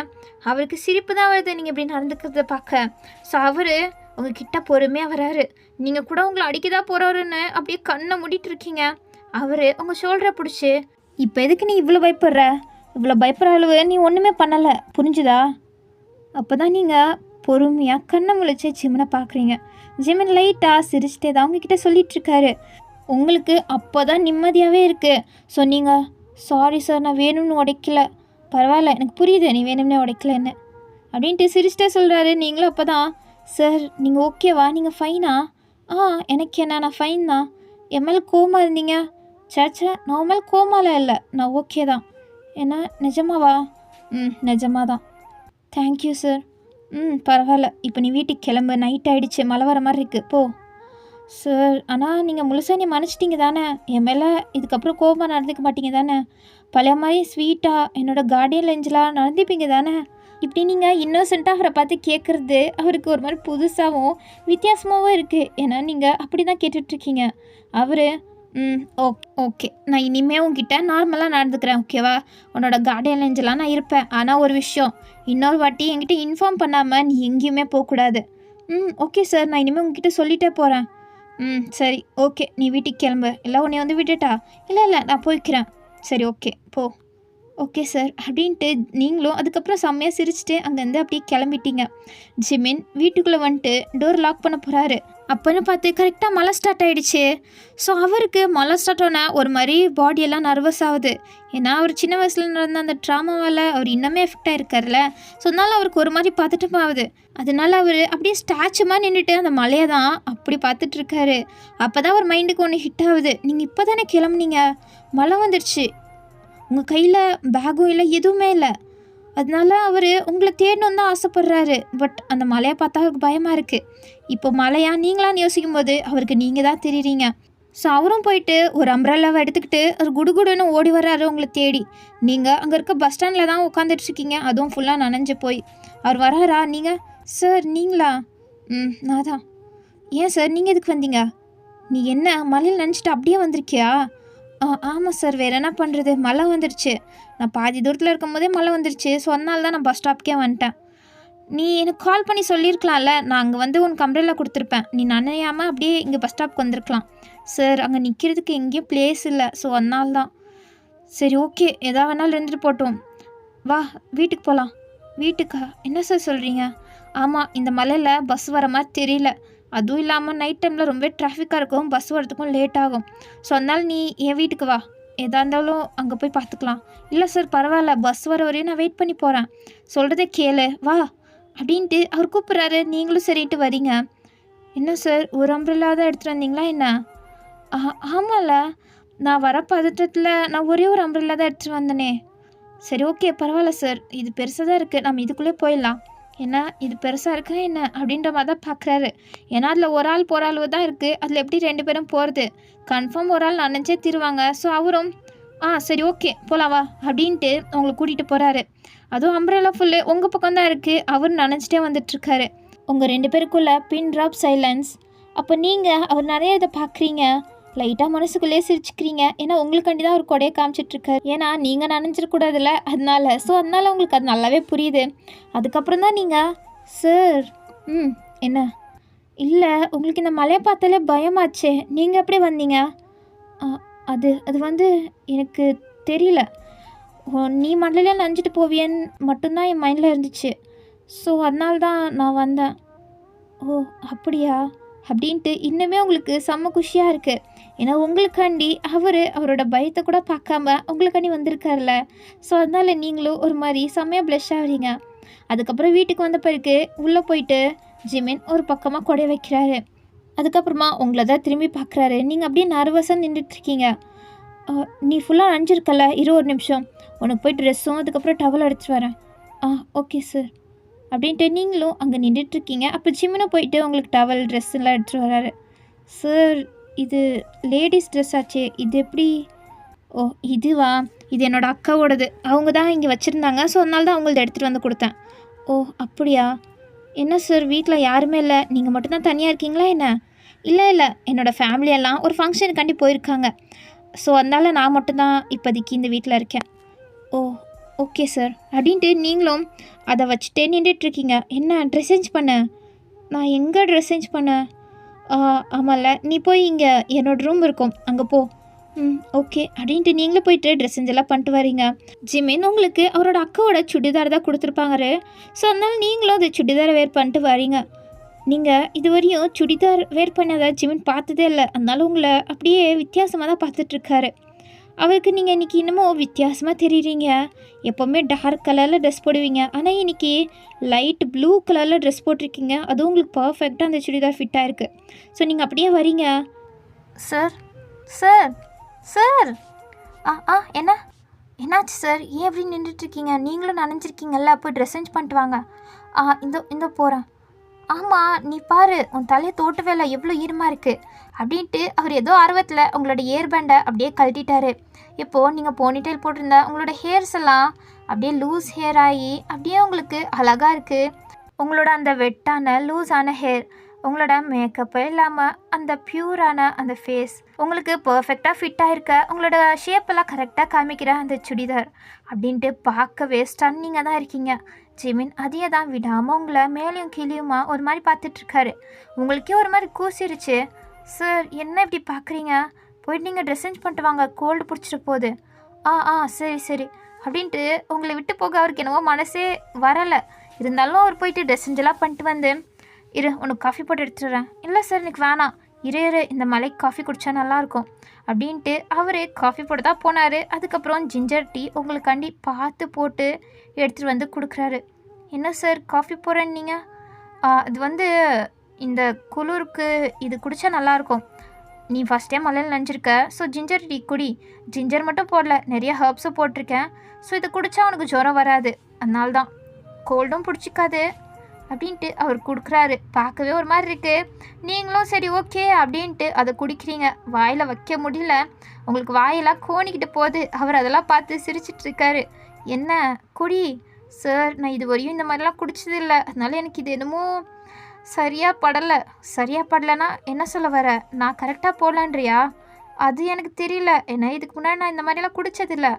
அவருக்கு சிரிப்பு தான் வருது நீங்கள் இப்படி நடந்துக்கிறத பார்க்க. ஸோ அவர் உங்ககிட்ட பொறுமையாக வராரு. நீங்கள் கூட உங்களை அடிக்கதான் போகிறாருன்னு அப்படியே கண்ணை மூடிட்டு இருக்கீங்க. அவர் உங்கள் ஷோல்டரை பிடிச்சி, இப்போ எதுக்கு நீ இவ்வளோ பயப்படுற? இவ்வளோ பயப்படுற அளவு நீ ஒன்றுமே பண்ணலை, புரிஞ்சுதா? அப்போ தான் நீங்கள் பொறுமையாக கண்ணை முழிச்சு ஜிமினை பார்க்குறீங்க. ஜிமின் லைட்டாக சிரிச்சிட்டே தான் அவங்கக்கிட்ட சொல்லிகிட்ருக்காரு. உங்களுக்கு அப்போ தான் நிம்மதியாகவே இருக்குது. ஸோ நீங்கள் சாரி சார் நான் வேணும்னு உடைக்கல, பரவாயில்ல எனக்கு புரியுது நீ வேணும்னே உடைக்கலன்னு அப்படின்ட்டு சிரிச்சிட்டே சொல்கிறாரு. நீங்களும் அப்போ தான் சார் நீங்கள் ஓகேவா, நீங்கள் ஃபைனா? எனக்கு என்ன, நான் ஃபைன் தான். என் மேலே கோவமாக இருந்தீங்க. சேச்சா நான் மேலே கோவமாலாம் இல்லை, நான் ஓகே தான். ஏன்னா நிஜமாவா? நிஜமாக தான். Thank you sir. பரவாயில்ல, இப்போ நீ வீட்டுக்கு கிளம்பு, நைட் ஆகிடுச்சு, மழை வர மாதிரி இருக்குது, போ. சார் ஆனால் நீங்கள் முழுசாக நீ மன்னிச்சிட்டிங்க தானே? என் மேலே இதுக்கப்புறம் கோபமாக நடந்துக்க மாட்டீங்க தானே? பழைய மாதிரி ஸ்வீட்டாக என்னோடய கார்டியன் லெஞ்சலாக நடந்துப்பீங்க தானே? இப்படி நீங்கள் இன்னோசென்ட்டாக அவரை பார்த்து கேட்குறது அவருக்கு ஒரு மாதிரி புதுசாகவும் வித்தியாசமாகவும் இருக்குது. ஏன்னா நீங்கள் அப்படி தான் கேட்டுட்ருக்கீங்க. அவர் ஓகே நான் இனிமேல் உங்ககிட்ட நார்மலாக நடந்துக்கிறேன், ஓகேவா? உன்னோட கார்டியன் லெஞ்சலாம் நான் இருப்பேன். ஆனால் ஒரு விஷயம், இன்னொரு வாட்டி என்கிட்ட இன்ஃபார்ம் பண்ணாமல் நீ எங்கேயுமே போகக்கூடாது. ஓகே சார், நான் இனிமேல் உங்ககிட்ட சொல்லிட்டே போகிறேன். சரி ஓகே, நீ வீட்டுக்கு கிளம்பு. இல்லை உன்னை வந்து விட்டுட்டா? இல்லை நான் போய்க்கிறேன். சரி ஓகே போ. ஓகே சார் அப்படின்ட்டு நீங்களும் அதுக்கப்புறம் செம்மையாக சிரிச்சுட்டு அங்கேருந்து அப்படியே கிளம்பிட்டீங்க. ஜிமின் வீட்டுக்குள்ளே வந்துட்டு டோர் லாக் பண்ண போகிறாரு. அப்போன்னு பார்த்து கரெக்டாக மழை ஸ்டார்ட் ஆகிடுச்சு. ஸோ அவருக்கு மழை ஸ்டார்ட் ஆனால் ஒரு மாதிரி பாடியெல்லாம் நர்வஸ் ஆகுது. ஏன்னா அவர் சின்ன வயசில் நடந்த அந்த ட்ராமாவால் அவர் இன்னமே எஃபெக்ட் ஆகிருக்காருல்ல. ஸோ அதனால் அவருக்கு ஒரு மாதிரி பதட்டமாகுது. அதனால அவர் அப்படியே ஸ்டாச்சுமாக நின்றுட்டு அந்த மழையை தான் அப்படி பார்த்துட்ருக்காரு. அப்போ தான் அவர் மைண்டுக்கு ஒன்று ஹிட் ஆகுது. நீங்கள் இப்போ தானே கிளம்புனீங்க, மழை வந்துடுச்சு, உங்கள் கையில் பேகும் இல்லை, எதுவுமே இல்லை. அதனால அவர் உங்களை தேடணுன்னு தான் ஆசைப்பட்றாரு. பட் அந்த மழையை பார்த்தா அவருக்கு பயமாக இருக்குது. இப்போ மழையா நீங்களான்னு யோசிக்கும் போது அவருக்கு நீங்கள் தான் தெரியுறீங்க. ஸோ அவரும் போயிட்டு ஒரு அம்ப்ரெல்லாவை எடுத்துக்கிட்டு ஒரு குடுகுடுன்னு ஓடி வர்றாரு உங்களை தேடி. நீங்கள் அங்கே இருக்க பஸ் ஸ்டாண்டில் தான் உட்காந்துட்ருக்கீங்க, அதுவும் ஃபுல்லாக நனைஞ்சு போய். அவர் வராரா? நீங்கள் சார் நீங்களா? நான் தான். ஏன் சார் நீங்கள் எதுக்கு வந்தீங்க? நீ என்ன மழையில் நினச்சிட்டு அப்படியே வந்திருக்கியா? ஆமாம் சார், வேறு என்ன பண்ணுறது, மழை வந்துடுச்சு. நான் பாதி தூரத்தில் இருக்கும் போதே மழை வந்துடுச்சு. ஸோ அதனால தான் நான் பஸ் ஸ்டாப்க்கே வந்துட்டேன். நீ எனக்கு கால் பண்ணி சொல்லியிருக்கலாம்ல, நான் அங்கே வந்து உனக்கு அம்ப்ரெல்லா கொடுத்துருப்பேன். நீ நனையாமல் அப்படியே இங்கே பஸ் ஸ்டாப்க்கு வந்திருக்கலாம். சார் அங்கே நிற்கிறதுக்கு எங்கேயும் பிளேஸ் இல்லை, ஸோ அதனால தான். சரி ஓகே, எதா வேணாலும் இருந்துட்டு போட்டோம், வா வீட்டுக்கு போகலாம். வீட்டுக்கா? என்ன சார் சொல்கிறீங்க? ஆமாம், இந்த மலையில் பஸ் வர மாதிரி தெரியல. அதுவும் இல்லாமல் நைட் டைமில் ரொம்ப டிராஃபிக்காக இருக்கும், பஸ் வரதுக்கும் லேட் ஆகும். ஸோ அதனால் நீ என் வீட்டுக்கு வா, எதா இருந்தாலும் அங்கே போய் பார்த்துக்கலாம். இல்லை சார் பரவாயில்ல, பஸ் வர வரையும் நான் வெயிட் பண்ணி போகிறேன், சொல்கிறதே கேளு வா அப்படின்ட்டு அவர் கூப்பிட்றாரு. நீங்களும் சரின்ட்டு வரீங்க. என்ன சார் ஒரு அம்ப்ரெல்லா தான் எடுத்துகிட்டு வந்தீங்களா என்ன? ஆமாம்ல, நான் வர பதட்டத்தில் நான் ஒரே ஒரு அம்ப்ரெல்லா தான் எடுத்துகிட்டு வந்தேனே. சரி ஓகே பரவாயில்ல சார், இது பெருசாக தான் இருக்குது, நம்ம இதுக்குள்ளே போயிடலாம். ஏன்னா இது பெருசாக இருக்கா என்ன அப்படின்ற மாதிரி தான் பார்க்குறாரு. ஏன்னா அதில் ஒரு ஆள் போகிற அளவு தான் இருக்குது, அதில் எப்படி 2 பேரும் போகிறது? கன்ஃபார்ம் ஒரு ஆள் நினச்சே தீருவாங்க. ஸோ அவரும் சரி ஓகே போகலாம் வா அப்படின்ட்டு அவங்களை கூட்டிகிட்டு போகிறாரு. அதுவும் அம்ப்ரெல்லா ஃபுல்லு உங்கள் பக்கம் தான் இருக்குது. அவர் நினச்சிட்டே வந்துட்டுருக்காரு. உங்கள் 2 பேருக்குள்ளே பின் ட்ராப் சைலன்ஸ். அப்போ நீங்கள் அவர் நிறைய இதை பார்க்குறீங்க, லைட்டாக மனசுக்குள்ளே சிரிச்சுக்கிறீங்க. ஏன்னா உங்களுக்காண்டி தான் அவர் கொடையை காமிச்சிட்ருக்காரு. ஏன்னா நீங்கள் நினச்சிடக்கூடாதுல்ல, அதனால உங்களுக்கு அது நல்லாவே புரியுது. அதுக்கப்புறம் தான் நீங்கள் சார் என்ன இல்லை உங்களுக்கு இந்த மலையை பார்த்தாலே பயமாச்சே, நீங்கள் எப்படி வந்தீங்க? அது வந்து எனக்கு தெரியல, நீ மண்ணில் நனைஞ்சிட்டு போவியன்னு மட்டும்தான் என் மைண்டில் இருந்துச்சு. ஸோ அதனால தான் நான் வந்தேன். ஓ அப்படியா அப்படின்ட்டு இன்னுமே உங்களுக்கு செம்ம குஷியாக இருக்குது. ஏன்னா உங்களுக்காண்டி அவரோட பயத்தை கூட பார்க்காம உங்களுக்காண்டி வந்திருக்காருல்ல. ஸோ அதனால் நீங்களும் ஒரு மாதிரி செம்மையாக ப்ளஷ் ஆகிறீங்க. அதுக்கப்புறம் வீட்டுக்கு வந்த பிறகு உள்ளே போயிட்டு ஜிமின் ஒரு பக்கமாக கொடை வைக்கிறாரு. அதுக்கப்புறமா உங்களை தான் திரும்பி பார்க்குறாரு. நீங்கள் அப்படியே நர்வஸாக நின்றுட்டுருக்கீங்க. நீ ஃபுல்லாக நனைஞ்சிருக்கல, ஒரு நிமிஷம் உனக்கு போய் ட்ரெஸ்ஸும் அதுக்கப்புறம் டவல் எடுத்துகிட்டு வரேன். ஓகே சார் அப்படின்ட்டு நீங்களும் அங்கே நின்றுட்டுருக்கீங்க. அப்போ ஜிம்மினும் போயிட்டு உங்களுக்கு டவல் ட்ரெஸ்ஸெல்லாம் எடுத்துகிட்டு வராரு. சார் இது லேடிஸ் ட்ரெஸ் ஆச்சே, இது எப்படி? ஓ இதுவா, இது என்னோடய அக்காவோடது, அவங்க தான் இங்கே வச்சுருந்தாங்க. ஸோ அதனால தான் அவங்களது எடுத்துகிட்டு வந்து கொடுத்தேன். ஓ அப்படியா? என்ன சார் வீட்டில் யாருமே இல்லை, நீங்கள் மட்டும்தான் தனியாக இருக்கீங்களா என்ன? இல்லை என்னோடய ஃபேமிலியெல்லாம் ஒரு ஃபங்க்ஷனுக்காண்டி போயிருக்காங்க. ஸோ அதனால் நான் மட்டும்தான் இப்போதைக்கு இந்த வீட்டில் இருக்கேன். ஓ ஓகே சார் அப்படின்ட்டு நீங்களும் அதை வச்சுட்டே நின்றுட்டுருக்கீங்க. என்ன ட்ரெஸ் சேஞ்ச் பண்ண? நான் எங்கே ட்ரெஸ் சேஞ்ச் பண்ணேன்? ஆமாம்ல, நீ போய் இங்கே என்னோடய ரூம் இருக்கும் அங்கே போ. ஓகே அப்படின்ட்டு நீங்களும் போயிட்டு ட்ரெஸ் சேஞ்ச் எல்லாம் பண்ணிட்டு வரீங்க. ஜிமின் உங்களுக்கு அவரோட அக்காவோட சுடிதார் தான் கொடுத்துருப்பாங்க. ஸோ அதனால் நீங்களும் அதை சுடிதாரை வேர் பண்ணிட்டு வரீங்க. நீங்கள் இதுவரையும் சுடிதார் வேர் பண்ணதை ஜிமின் பார்த்ததே இல்லை, அதனால உங்களை அப்படியே வித்தியாசமாக தான் பார்த்துட்ருக்காரு. அவருக்கு நீங்கள் இன்றைக்கி இன்னமும் வித்தியாசமாக தெரியுறீங்க. எப்போவுமே டார்க் கலரில் ட்ரெஸ் போடுவீங்க, ஆனால் இன்றைக்கி லைட் ப்ளூ கலரில் ட்ரெஸ் போட்டிருக்கீங்க. அதுவும் உங்களுக்கு பர்ஃபெக்டாக அந்த சுடிதார் ஃபிட்டாக இருக்குது. ஸோ நீங்கள் அப்படியே வரீங்க. சார் சார் சார் என்னாச்சு சார், ஏன் எப்படி நின்றுட்டுருக்கீங்க? நீங்களும் நனைஞ்சிருக்கீங்கல்ல, போய் ட்ரெஸ் சேஞ்ச் பண்ணிட்டு வாங்க. இந்த போகிறேன். ஆமாம் நீ பாரு, உன் தலையை தோட்டவே இல்லை, எவ்வளோ ஈரமாக இருக்குது அப்படின்ட்டு அவர் ஏதோ ஆர்வத்தில் உங்களோட ஏர்பேண்டை அப்படியே கழட்டிட்டாரு. இப்போது நீங்கள் போனிடெயில் போட்டிருந்தா உங்களோட ஹேர்ஸ் எல்லாம் அப்படியே லூஸ் ஹேர் ஆகி அப்படியே உங்களுக்கு அழகாக இருக்குது. உங்களோட அந்த வெட்டான லூஸான ஹேர், உங்களோட மேக்கப்பே இல்லாமல் அந்த ப்யூரான அந்த ஃபேஸ், உங்களுக்கு பர்ஃபெக்டாக ஃபிட்டாக இருக்க, உங்களோட ஷேப்பெல்லாம் கரெக்டாக காமிக்கிற அந்த சுடிதார் அப்படின்ட்டு பார்க்கவே ஸ்டன்னிங்காக தான் இருக்கீங்க. ஜிமின் அதையே தான் விடாமல் உங்களை மேலேயும் கீழேயுமா ஒரு மாதிரி பார்த்துட்ருக்காரு. உங்களுக்கே ஒரு மாதிரி கூசிருச்சு. சார் என்ன இப்படி பார்க்குறீங்க? போயிட்டு நீங்கள் ட்ரெஸ் சேஞ்ச் பண்ணிட்டு வாங்க, கோல்டு பிடிச்சிட்டு போகுது. சரி அப்படின்ட்டு உங்களை விட்டு போக அவருக்கு என்னவோ மனசே வரலை. இருந்தாலும் அவர் போயிட்டு ட்ரெஸ் சேஞ்செல்லாம் பண்ணிட்டு வந்து, உனக்கு காஃபி போட்டு எடுத்துடுறேன். இல்லை சார் எனக்கு வேணாம், இந்த மலைக்கு காஃபி குடித்தா நல்லாயிருக்கும் அப்படின்ட்டு அவர் காஃபி போட்டு தான் போனார். அதுக்கப்புறம் ஜிஞ்சர் டீ உங்களுக்காண்டி பார்த்து போட்டு எடுத்துகிட்டு வந்து கொடுக்குறாரு. என்ன சார் காஃபி போடுறேன்னு நீங்கள்? இது வந்து இந்த குளிருக்கு இது குடித்தா நல்லாயிருக்கும். நீ ஃபஸ்ட் டைம் மலையில் நனைஞ்சிருக்க, ஸோ ஜிஞ்சர் டீ குடி. ஜிஞ்சர் மட்டும் போடல, நிறைய ஹர்ப்ஸும் போட்டிருக்கேன். ஸோ இது குடித்தா உனக்கு ஜுரம் வராது, அதனால தான் கோல்டும் பிடிச்சிக்காது அப்படின்ட்டு அவர் கொடுக்குறாரு. பார்க்கவே ஒரு மாதிரி இருக்குது. நீங்களும் சரி ஓகே அப்படின்ட்டு அதை குடிக்கிறீங்க. வாயில் வைக்க முடியல, உங்களுக்கு வாயெல்லாம் கோணிக்கிட்டு போகுது. அவர் அதெல்லாம் பார்த்து சிரிச்சிட்ருக்காரு. என்ன குடி சார், நான் இது வரையும் இந்த மாதிரிலாம் குடிச்சதில்லை, அதனால எனக்கு இது என்னமோ சரியாக படலைன்னா என்ன சொல்ல வர? நான் கரெக்டாக போகலான்றியா? அது எனக்கு தெரியல, ஏன்னா இதுக்கு முன்னாடி நான் இந்த மாதிரிலாம் குடித்ததில்லை.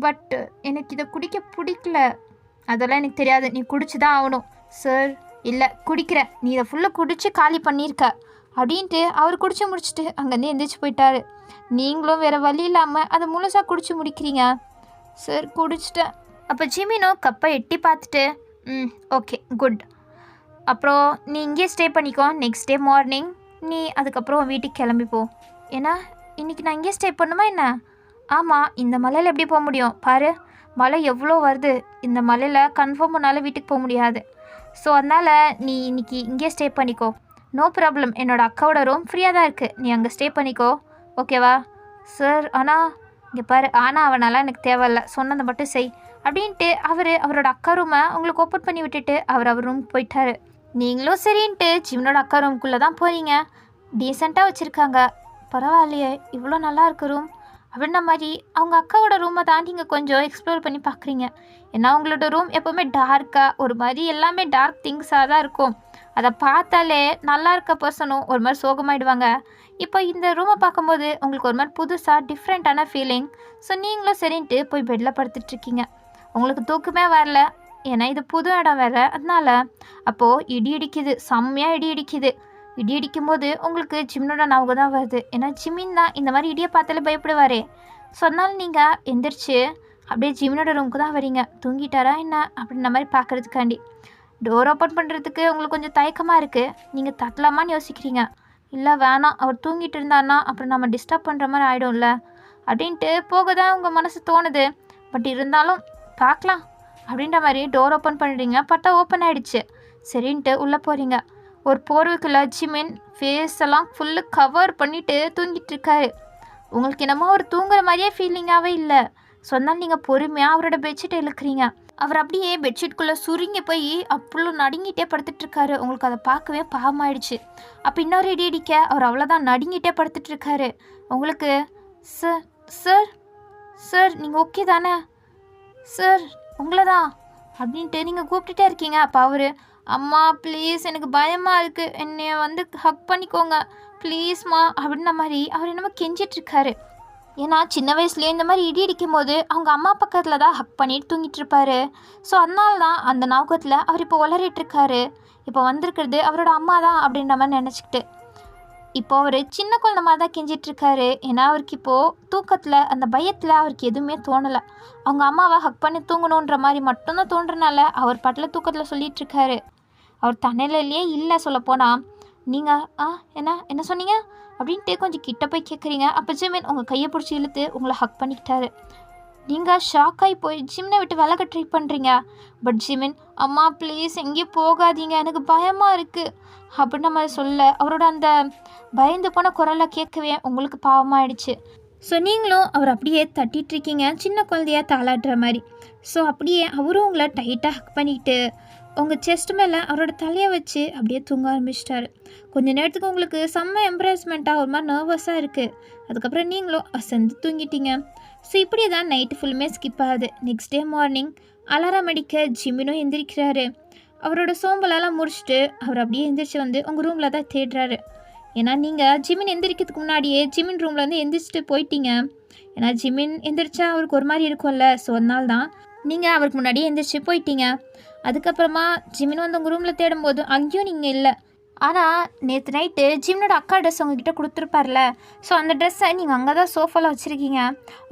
பட் எனக்கு இதை குடிக்க பிடிக்கல. அதெல்லாம் எனக்கு தெரியாது, நீ குடிச்சு தான் ஆகணும். சார் இல்லை குடிக்கிறேன், நீ இதை ஃபுல்லாக குடித்து காலி பண்ணியிருக்க அப்படின்ட்டு அவர் குடிச்சு முடிச்சுட்டு அங்கேருந்து எந்திரிச்சு போயிட்டாரு. நீங்களும் வேறு வழி இல்லாமல் அதை முழுசாக குடிச்சு முடிக்கிறீங்க. சார் குடிச்சிட்டேன். அப்போ ஜிமினோ கப்பை எட்டி பார்த்துட்டு ஓகே குட், அப்புறம் நீ இங்கேயே ஸ்டே பண்ணிக்கோ. நெக்ஸ்ட் டே மார்னிங் நீ அதுக்கப்புறம் வீட்டுக்கு கிளம்பிப்போ. ஏன்னா இன்றைக்கி நான் இங்கேயே ஸ்டே பண்ணுமா என்ன? ஆமாம், இந்த மலையில் எப்படி போக முடியும் பாரு, மழை எவ்வளோ வருது, இந்த மலையில் கன்ஃபார்ம் உன்னால் வீட்டுக்கு போக முடியாது. ஸோ அதனால் நீ இன்னைக்கு இங்கே ஸ்டே பண்ணிக்கோ. நோ ப்ராப்ளம், என்னோடய அக்காவோட ரூம் ஃப்ரீயாக தான் இருக்குது, நீ அங்கே ஸ்டே பண்ணிக்கோ, ஓகேவா? சார் ஆனால் இங்கே பாரு, ஆனால் அவனால எனக்கு தேவையில்ல, சொன்னதை மட்டும் செய் அப்படின்ட்டு அவரோட அக்கா ரூமை உங்களுக்கு ஓப்பன் பண்ணி விட்டுட்டு அவர் ரூமுக்கு போயிட்டாரு. நீங்களும் சரின்ட்டு ஜிம்னோட அக்கா ரூம்குள்ளே தான் போகிறீங்க. டீசெண்டாக வச்சுருக்காங்க, பரவாயில்லையே இவ்வளோ நல்லா இருக்கு ரூம் அப்படின்ற மாதிரி அவங்க அக்காவோட ரூமை தான் நீங்கள் கொஞ்சம் எக்ஸ்ப்ளோர் பண்ணி பார்க்குறீங்க. ஏன்னா அவங்களோட ரூம் எப்போவுமே டார்க்காக ஒரு மாதிரி எல்லாமே டார்க் திங்ஸாக தான் இருக்கும். அதை பார்த்தாலே நல்லா இருக்க பர்சனும் ஒரு மாதிரி சோகமாயிடுவாங்க. இப்போ இந்த ரூமை பார்க்கும்போது உங்களுக்கு ஒரு மாதிரி புதுசாக டிஃப்ரெண்ட்டான ஃபீலிங். ஸோ நீங்களும் சரின்ட்டு போய் பெட்டில் படுத்துட்ருக்கீங்க. உங்களுக்கு தூக்கமே வரல, ஏன்னா இது புது இடம் வேறு, அதனால அப்போது இடி இடிக்குது, செம்மையாக இடி இடிக்குது. இடி இடிக்கும் போது உங்களுக்கு ஜிம்னோட ஞாபகம் தான் வருது. ஏன்னா ஜிம்மின் தான் இந்த மாதிரி இடியை பார்த்தாலே பயப்படுவாரே. ஸோ அதனால் நீங்கள் எந்திரிச்சு அப்படியே ஜிம்னோட ரூமுக்கு தான் வரீங்க. தூங்கிட்டாரா என்ன அப்படின்ற மாதிரி பார்க்குறதுக்காண்டி டோர் ஓப்பன் பண்ணுறதுக்கு உங்களுக்கு கொஞ்சம் தயக்கமாக இருக்குது. நீங்கள் தட்டலாமான்னு யோசிக்கிறீங்க. இல்லை வேணாம், அவர் தூங்கிட்டு இருந்தார்னா அப்புறம் நம்ம டிஸ்டர்ப் பண்ணுற மாதிரி ஆகிடும்ல அப்படின்ட்டு போக தான் உங்கள் மனசு தோணுது. பட் இருந்தாலும் பார்க்கலாம் அப்படின்ற மாதிரி டோர் ஓப்பன் பண்ணுறீங்க. பட்டா ஓப்பன் ஆகிடுச்சு. சரின்ட்டு உள்ளே போகிறீங்க. ஒரு போர்வைக்குள்ளே ஜிமின் ஃபேஸ் எல்லாம் ஃபுல்லு கவர் பண்ணிவிட்டு தூங்கிட்டு இருக்காரு. உங்களுக்கு என்னமோ அவர் தூங்குற மாதிரியே ஃபீலிங்காகவே இல்லை. ஸோ அதனால் நீங்கள் பொறுமையாக அவரோட பெட்ஷீட்டை இழுக்கிறீங்க. அவர் அப்படியே பெட்ஷீட்குள்ளே சுருங்கி போய் அவ்வளோ நடுங்கிட்டே படுத்துட்ருக்காரு. உங்களுக்கு அதை பார்க்கவே பாவமாயிடுச்சு. அப்போ இன்னொரு இடி இடிக்க அவர் அவ்வளோதான் நடுங்கிட்டே படுத்துட்ருக்காரு. உங்களுக்கு சார் சார் சார் நீங்கள் ஓகே தானே சார், உங்களை தான் அப்படின்ட்டு நீங்கள் கூப்பிட்டுட்டே இருக்கீங்க. அப்போ அவர் அம்மா ப்ளீஸ் எனக்கு பயமாக இருக்குது, என்னைய வந்து ஹக் பண்ணிக்கோங்க ப்ளீஸ்மா அப்படின்ன மாதிரி அவர் என்னமோ கெஞ்சிட்ருக்காரு. ஏன்னா சின்ன வயசுலேயே இந்த மாதிரி இடி இடிக்கும் போது அவங்க அம்மா பக்கத்தில் தான் ஹக் பண்ணிட்டு தூங்கிட்டு இருப்பாரு. ஸோ அதனால தான் அந்த ஞாபகத்தில் அவர் இப்போ உளறிட்டுருக்காரு. இப்போ வந்திருக்கிறது அவரோட அம்மா தான் அப்படின்ற மாதிரி நினச்சிக்கிட்டு இப்போ அவர் சின்ன குழந்தை மாதிரி தான் கெஞ்சிட்ருக்காரு. ஏன்னா அவருக்கு இப்போது தூக்கத்தில் அந்த பயத்தில் அவருக்கு எதுவுமே தோணலை. அவங்க அம்மாவை ஹக் பண்ணி தூங்கணுன்ற மாதிரி மட்டும்தான் தோன்றனால அவர் பாட்டில் தூக்கத்தில் சொல்லிகிட்ருக்காரு. அவர் தன்னிலையிலே இல்லை சொல்லப்போனால். நீங்கள் என்ன என்ன சொன்னீங்க அப்படின்ட்டு கொஞ்சம் கிட்ட போய் கேட்குறீங்க. அப்போ ஜிமின் உங்கள் கையை பிடிச்சி இழுத்து உங்களை ஹக் பண்ணிக்கிட்டாரு. நீங்கள் ஷாக்காகி போய் ஜிம்னை விட்டு விலக ட்ரை பண்ணுறீங்க. பட் ஜிமின் அம்மா ப்ளீஸ் எங்கேயும் போகாதீங்க, எனக்கு பயமாக இருக்குது அப்படின்ற மாதிரி சொல்ல அவரோட அந்த பயந்து போன குரலை கேட்கவே உங்களுக்கு பாவமாகிடுச்சு. ஸோ நீங்களும் அவர் அப்படியே தட்டிகிட்ருக்கீங்க, சின்ன குழந்தையா தாளாட்டுற மாதிரி. ஸோ அப்படியே அவரும் உங்களை டைட்டாக ஹக் பண்ணிக்கிட்டு உங்கள் செஸ்ட் மேலே அவரோட தலையை வச்சு அப்படியே தூங்க ஆரம்பிச்சிட்டாரு. கொஞ்சம் நேரத்துக்கு உங்களுக்கு செம்ம எம்ப்ராஸ்மெண்ட்டாக ஒரு மாதிரி நர்வஸாக இருக்குது. அதுக்கப்புறம் நீங்களும் அசந்து தூங்கிட்டீங்க. ஸோ இப்படியே தான் நைட்டு ஃபுல்லுமே ஸ்கிப் ஆகுது. நெக்ஸ்ட் டே மார்னிங் அலாரம் அடிக்க ஜிமினும் எந்திரிக்கிறாரு. அவரோட சோம்பலெல்லாம் முடிச்சுட்டு அவர் அப்படியே எந்திரிச்சு வந்து உங்கள் ரூமில் தான் தேடுறாரு. ஏன்னா நீங்கள் ஜிமின் எந்திரிக்கிறதுக்கு முன்னாடியே ஜிமின் ரூமில் வந்து எந்திரிச்சிட்டு போயிட்டீங்க. ஏன்னா ஜிமின் எந்திரிச்சா அவருக்கு ஒரு மாதிரி இருக்கும்ல, ஸோ அதனால தான் நீங்கள் அவருக்கு முன்னாடியே எந்திரிச்சு போயிட்டீங்க. அதுக்கப்புறமா ஜிமின் வந்து உங்கள் ரூமில் தேடும்போது அங்கேயும் நீங்கள் இல்லை. ஆனால் நேற்று நைட்டு ஜிம்னோட அக்கா ட்ரெஸ் உங்ககிட்ட கொடுத்துருப்பார்ல, ஸோ அந்த ட்ரெஸ்ஸை நீங்கள் அங்கே தான் சோஃபாவில் வச்சுருக்கீங்க.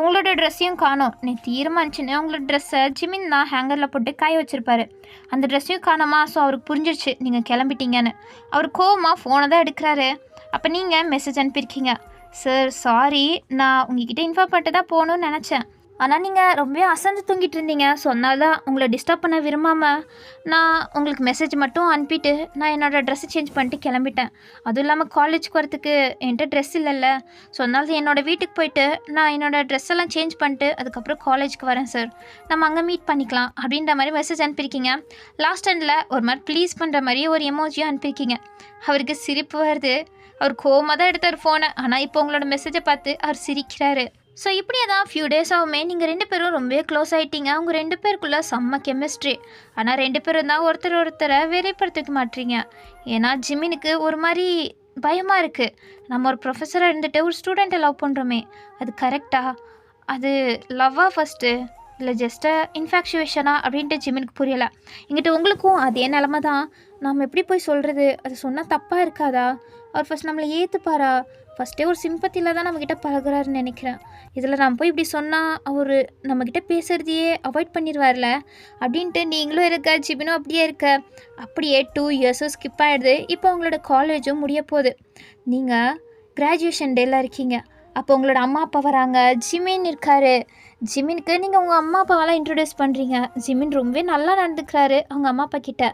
உங்களோட ட்ரெஸ்ஸையும் காணோம். நேற்று தீர்மானிச்சுன்னு உங்களோட ட்ரெஸ்ஸை ஜிமின் தான் ஹேங்கரில் போட்டு காய வச்சுருப்பாரு. அந்த ட்ரெஸ்ஸையும் காணோமா. ஸோ அவருக்கு புரிஞ்சிருச்சு நீங்கள் கிளம்பிட்டீங்கன்னு. அவர் கோவமாக ஃபோனை தான் எடுக்கிறாரு. அப்போ நீங்கள் மெசேஜ் அனுப்பியிருக்கீங்க. சார் சாரி, நான் உங்ககிட்ட இன்ஃபார்ம் பண்ணிட்டு தான் போகணுன்னு நினச்சேன், ஆனால் நீங்கள் ரொம்பவே அசந்து தூங்கிட்டு இருந்தீங்க. ஸோ அதனால தான் உங்களை டிஸ்டர்ப் பண்ண விரும்பாமல் நான் உங்களுக்கு மெசேஜ் மட்டும் அனுப்பிட்டு நான் என்னோடய ட்ரெஸ்ஸை சேஞ்ச் பண்ணிட்டு கிளம்பிட்டேன். அதுவும் இல்லாமல் காலேஜுக்கு வரத்துக்கு என்கிட்ட ட்ரெஸ் இல்லைல்ல, ஸோ அதனால என்னோடய வீட்டுக்கு போயிட்டு நான் என்னோடய ட்ரெஸ் எல்லாம் சேஞ்ச் பண்ணிட்டு அதுக்கப்புறம் காலேஜுக்கு வரேன் சார், நம்ம அங்கே மீட் பண்ணிக்கலாம் அப்படின்ற மாதிரி மெசேஜ் அனுப்பியிருக்கீங்க. லாஸ்ட் எண்டில் ஒரு மாதிரி ப்ளீஸ் பண்ணுற மாதிரியே ஒரு எமோஜியும் அனுப்பியிருக்கீங்க. அவருக்கு சிரிப்பு வருது. அவர் கோவமாக தான் எடுத்தார் ஃபோனை, ஆனால் இப்போ உங்களோட மெசேஜை பார்த்து அவர் சிரிக்கிறாரு. ஸோ இப்படியே தான் ஃபியூ டேஸ் ஆகுமே நீங்கள் 2 பேரும் ரொம்பவே க்ளோஸ் ஆகிட்டீங்க. அவங்க 2 பேருக்குள்ளே செம்ம கெமிஸ்ட்ரி. ஆனால் 2 பேரும் தான் ஒருத்தரை வேலைப்படுத்திக்க மாட்டீங்க. ஏன்னா ஜிமினுக்கு ஒரு மாதிரி பயமாக இருக்குது. நம்ம ஒரு ப்ரொஃபஸராக இருந்துட்டு ஒரு ஸ்டூடெண்ட்டை லவ் பண்ணுறோமே, அது கரெக்டாக? அது லவ்வா ஃபஸ்ட்டு இல்லை ஜஸ்ட்டு இன்ஃபேக்சுவேஷனா அப்படின்ட்டு ஜிமினுக்கு புரியலை. எங்கிட்ட உங்களுக்கும் அதே நிலமை தான். நம்ம எப்படி போய் சொல்கிறது? அது சொன்னால் தப்பாக இருக்காதா? அவர் ஃபஸ்ட் நம்மளை ஏற்றுப்பாரா? ஃபஸ்ட்டே ஒரு சிம்பத்தியில் தான் நம்மக்கிட்ட பழகுறாருன்னு நினைக்கிறேன். இதில் நான் போய் இப்படி சொன்னால் அவர் நம்மக்கிட்ட பேசுகிறதையே அவாய்ட் பண்ணிடுவார்ல அப்படின்ட்டு நீங்களும் இருக்க, ஜிபினும் அப்படியே இருக்க. அப்படியே 2 இயர்ஸும் ஸ்கிப் ஆகிடுது. இப்போ உங்களோட காலேஜும் முடிய போகுது. நீங்கள் கிராஜுவேஷன் டேயில் இருக்கீங்க. அப்போ உங்களோட அம்மா அப்பா வராங்க. ஜிமின் இருக்காரு. ஜிமினுக்கு நீங்கள் உங்கள் அம்மா அப்பாவெல்லாம் இன்ட்ரடியூஸ் பண்ணுறீங்க. ஜிமின் ரொம்பவே நல்லா நடந்துக்கிறாரு அவங்க அம்மா அப்பா கிட்ட.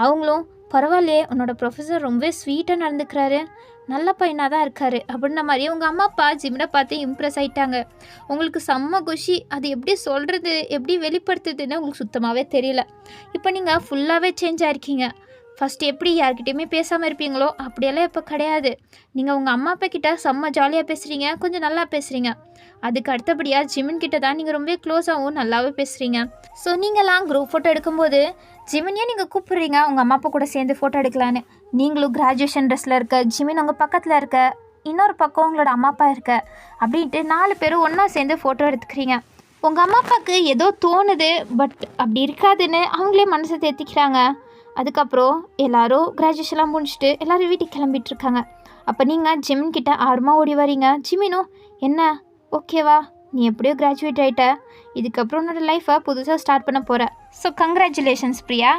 அவங்களும் பரவாயில்லையே, உன்னோட ப்ரொஃபஸர் ரொம்ப ஸ்வீட்டாக நடந்துக்கிறாரு, நல்ல பையனாக தான் இருக்காரு அப்படின்ன மாதிரி உங்கள் அம்மா அப்பா ஜிமினை பார்த்து இம்ப்ரெஸ் ஆகிட்டாங்க. உங்களுக்கு செம்ம குஷி. அது எப்படி சொல்கிறது, எப்படி வெளிப்படுத்துறதுன்னு உங்களுக்கு சுத்தமாகவே தெரியல. இப்போ நீங்கள் ஃபுல்லாகவே சேஞ்ச் ஆகிருக்கீங்க. ஃபஸ்ட்டு எப்படி யார்கிட்டையுமே பேசாமல் இருப்பீங்களோ அப்படியெல்லாம் இப்போ கிடையாது. நீங்கள் உங்கள் அம்மா அப்பா கிட்ட செம்ம ஜாலியாக பேசுகிறீங்க, கொஞ்சம் நல்லா பேசுகிறீங்க. அதுக்கு அடுத்தபடியாக ஜிமின் கிட்ட தான் நீங்கள் ரொம்ப க்ளோஸாகவும் நல்லாவே பேசுகிறீங்க. ஸோ நீங்களாம் குரூப் ஃபோட்டோ எடுக்கும்போது ஜிமினையே நீங்கள் கூப்பிட்றீங்க உங்கள் அம்மா அப்பா கூட சேர்ந்து ஃபோட்டோ எடுக்கலான்னு. நீங்களும் கிராஜுவேஷன் ட்ரெஸ்ஸில் இருக்க, ஜிமின் உங்கள் பக்கத்தில் இருக்க, இன்னொரு பக்கம் உங்களோட அம்மா அப்பா இருக்க, அப்படின்ட்டு 4 பேரும் ஒன்றா சேர்ந்து ஃபோட்டோ எடுத்துக்கிறீங்க. உங்கள் அம்மா அப்பாவுக்கு ஏதோ தோணுது, பட் அப்படி இருக்காதுன்னு அவங்களே மனசை தேத்திக்கிறாங்க. அதுக்கப்புறம் எல்லோரும் கிராஜுவேஷன்லாம் முடிச்சுட்டு எல்லோரும் வீட்டுக்கு கிளம்பிட்டுருக்காங்க. அப்போ நீங்கள் ஜிமின் கிட்ட ஆர்வமாக ஓடி வரீங்க. ஜிமினும், என்ன ஓகேவா, நீ எப்படியோ கிராஜுவேட் ஆகிட்ட, இதுக்கப்புறம் உன்னோட லைஃப்பை புதுசாக ஸ்டார்ட் பண்ண போகிற. So congratulations Priya.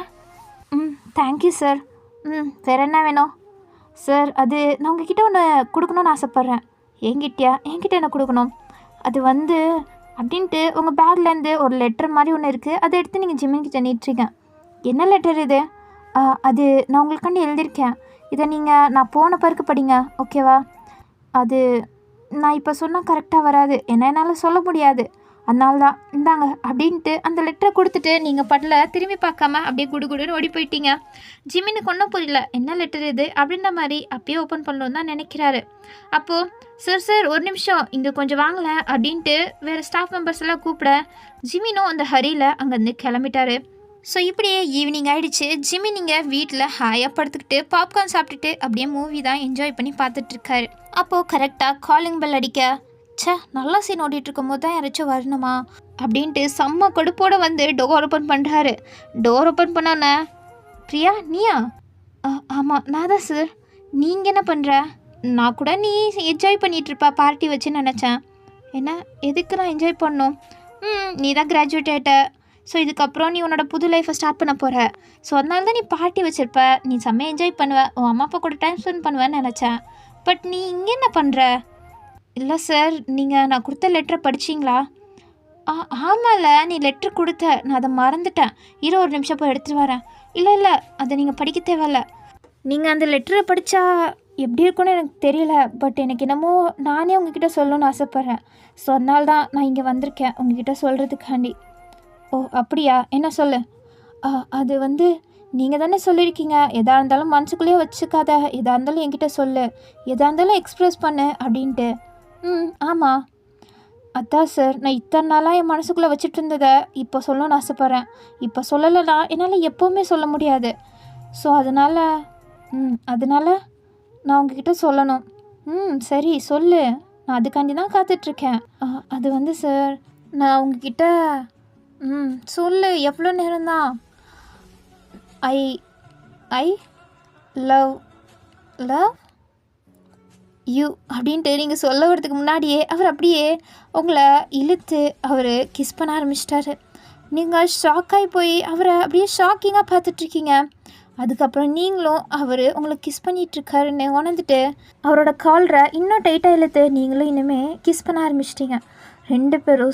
Thank you sir. வேறு என்ன வேணும் சார்? அது நான் உங்ககிட்ட ஒன்று கொடுக்கணுன்னு ஆசைப்பட்றேன். என்கிட்ட என்ன கொடுக்கணும்? அது வந்து அப்படின்ட்டு உங்கள் பேக்லேருந்து ஒரு லெட்டர் மாதிரி ஒன்று இருக்குது, அதை எடுத்து நீங்கள் ஜிமின் கிட்ட நீட்டுறீங்க. என்ன லெட்டர் இது? அது நான் உங்களுக்காண்டி எழுதியிருக்கேன். இதை நீங்கள் நான் போன பிறகு படிங்க, ஓகேவா? அது நான் இப்போ சொன்னால் கரெக்டாக வராது, என்னால் சொல்ல முடியாது, அதனால தான் இந்தாங்க அப்படின்ட்டு அந்த லெட்டரை கொடுத்துட்டு நீங்கள் படல திரும்பி பார்க்காம அப்படியே குடுன்னு ஓடி போயிட்டீங்க. ஜிமினுக்கு ஒன்றும் புரியல, என்ன லெட்டர் இது அப்படின்ற மாதிரி அப்பயே ஓப்பன் பண்ணணுன்னு தான் நினைக்கிறாரு. அப்போது சார் ஒரு நிமிஷம் இங்கே கொஞ்சம் வாங்கலை அப்படின்ட்டு வேறு ஸ்டாஃப் மெம்பர்ஸ் எல்லாம் கூப்பிட ஜிமினும் அந்த ஹரியில் அங்கேருந்து கிளம்பிட்டாரு. ஸோ இப்படியே ஈவினிங் ஆகிடுச்சு. ஜிமின் நீங்கள் வீட்டில் ஹாயாக படுத்துக்கிட்டு பாப்கார்ன் சாப்பிட்டுட்டு அப்படியே மூவி தான் என்ஜாய் பண்ணி பார்த்துட்ருக்காரு. அப்போது கரெக்டாக காலிங் பெல் அடிக்க, நல்லா சீன் ஓடிட்டுருக்கும் போது தான் யாராச்சும் வரணுமா அப்படின்ட்டு செம்ம கடுப்போடு வந்து டோர் ஓப்பன் பண்ணுறாரு. டோர் ஓப்பன் பண்ணோன்னே, பிரியா நீயா? ஆமாம் நான் தான் சார். நீங்கள் என்ன பண்ணுற? நான் கூட நீ என்ஜாய் பண்ணிகிட்ருப்பா பார்ட்டி வச்சுன்னு நினச்சேன். என்ன, எதுக்கு நான் என்ஜாய் பண்ணணும்? நீ தான் கிராஜுவேட் ஆகிட்ட, ஸோ இதுக்கப்புறம் நீ உன்னோட புது லைஃப்பை ஸ்டார்ட் பண்ண போகிற, ஸோ அதனால தான் நீ பார்ட்டி வச்சுருப்ப, நீ செம்மையாக என்ஜாய் பண்ணுவ, உன் அம்மா அப்பா கூட டைம் ஸ்பெண்ட் பண்ணுவேன்னு நினச்சேன். பட் நீ இங்கே என்ன பண்ணுற? இல்லை சார், நீங்கள் நான் கொடுத்த லெட்டரை படிச்சிங்களா? ஆமாம்ல, நீ லெட்ரு கொடுத்த, நான் அதை மறந்துட்டேன், ஒரு நிமிஷம் போய் எடுத்துகிட்டு வரேன். இல்லை அதை நீங்கள் படிக்க தேவையில்ல. நீங்கள் அந்த லெட்டரை படித்தா எப்படி இருக்குன்னு எனக்கு தெரியல, பட் எனக்கு என்னமோ நானே உங்ககிட்ட சொல்லணும்னு ஆசைப்பட்றேன். ஸோ அதனால தான் நான் இங்கே வந்திருக்கேன் உங்ககிட்ட சொல்கிறதுக்காண்டி. ஓ அப்படியா, என்ன சொல்லு? அது வந்து நீங்கள் தானே சொல்லியிருக்கீங்க, எதாக இருந்தாலும் மனசுக்குள்ளேயே வச்சுக்காத, எதாக இருந்தாலும் என்கிட்ட சொல்லு, எதாக இருந்தாலும் எக்ஸ்ப்ரெஸ் பண்ணு அப்படின்ட்டு. ஆமாம். அதான் சார், நான் இத்தனை நாளாக என் மனசுக்குள்ளே வச்சுட்டு இருந்ததை இப்போ சொல்லணும்னு ஆசைப்பட்றேன். இப்போ சொல்லலைன்னா என்னால் எப்போவுமே சொல்ல முடியாது. ஸோ அதனால் நான் உங்ககிட்ட சொல்லணும். சரி சொல்லு, நான் அதுக்காண்டி தான் காத்துட்ருக்கேன். அது வந்து சார், நான் உங்ககிட்ட சொல்லு, எவ்வளோ நேரம்தான்? ஐ லவ் யூ அப்படின்ட்டு நீங்கள் சொல்ல வரதுக்கு முன்னாடியே அவர் அப்படியே உங்களை இழுத்து அவர் கிஸ் பண்ண ஆரம்பிச்சிட்டாரு. நீங்கள் ஷாக்காகி போய் அவரை அப்படியே ஷாக்கிங்காக பார்த்துட்ருக்கீங்க. அதுக்கப்புறம் நீங்களும் அவர் உங்களை கிஸ் பண்ணிகிட்ருக்காருன்னு உணர்ந்துட்டு அவரோட காலரை இன்னும் டைட்டாக இழுத்து நீங்களும் இனிமேல் கிஸ் பண்ண ஆரம்பிச்சிட்டிங்க. 2 பேரும்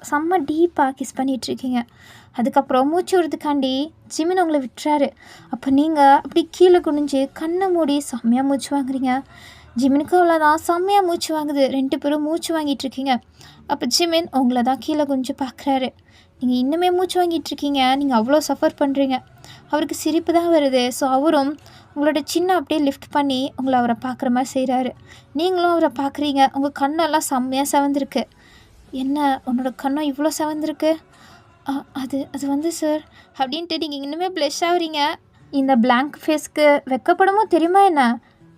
செம்ம டீப்பாக கிஸ் பண்ணிகிட்ருக்கீங்க. அதுக்கப்புறம் மூச்சு விடுறதுக்காண்டி ஜிமின் உங்களை விட்டுறாரு. அப்போ நீங்கள் அப்படி கீழே குனிஞ்சு கண்ணை மூடி செம்மையாக மூச்சு வாங்குறீங்க. ஜிமினுக்கு அவ்வளோதான், செம்மையாக மூச்சு வாங்குது. 2 பேரும் மூச்சு வாங்கிட்டுருக்கீங்க. அப்போ ஜிமின் உங்களை தான் கீழே குனிஞ்சு பார்க்குறாரு. நீங்கள் இன்னுமே மூச்சு வாங்கிட்டுருக்கீங்க, நீங்கள் அவ்வளோ சஃபர் பண்ணுறீங்க. அவருக்கு சிரிப்பு தான் வருது. ஸோ அவரும் உங்களோட சின்ன அப்படியே லிஃப்ட் பண்ணி உங்களை அவரை பார்க்குற மாதிரி செய்கிறாரு. நீங்களும் அவரை பார்க்குறீங்க. உங்கள் கண்ணெல்லாம் செம்மையாக செவந்திருக்கு. என்ன, உன்னோட கண்ணம் இவ்வளோ செவந்திருக்கு? அது வந்து சார் அப்படின்ட்டு நீங்கள் இன்னுமே ப்ளஷ் ஆகுறீங்க. இந்த பிளாங்க் ஃபேஸ்க்கு வெக்கப்படமோ தெரியுமா என்ன?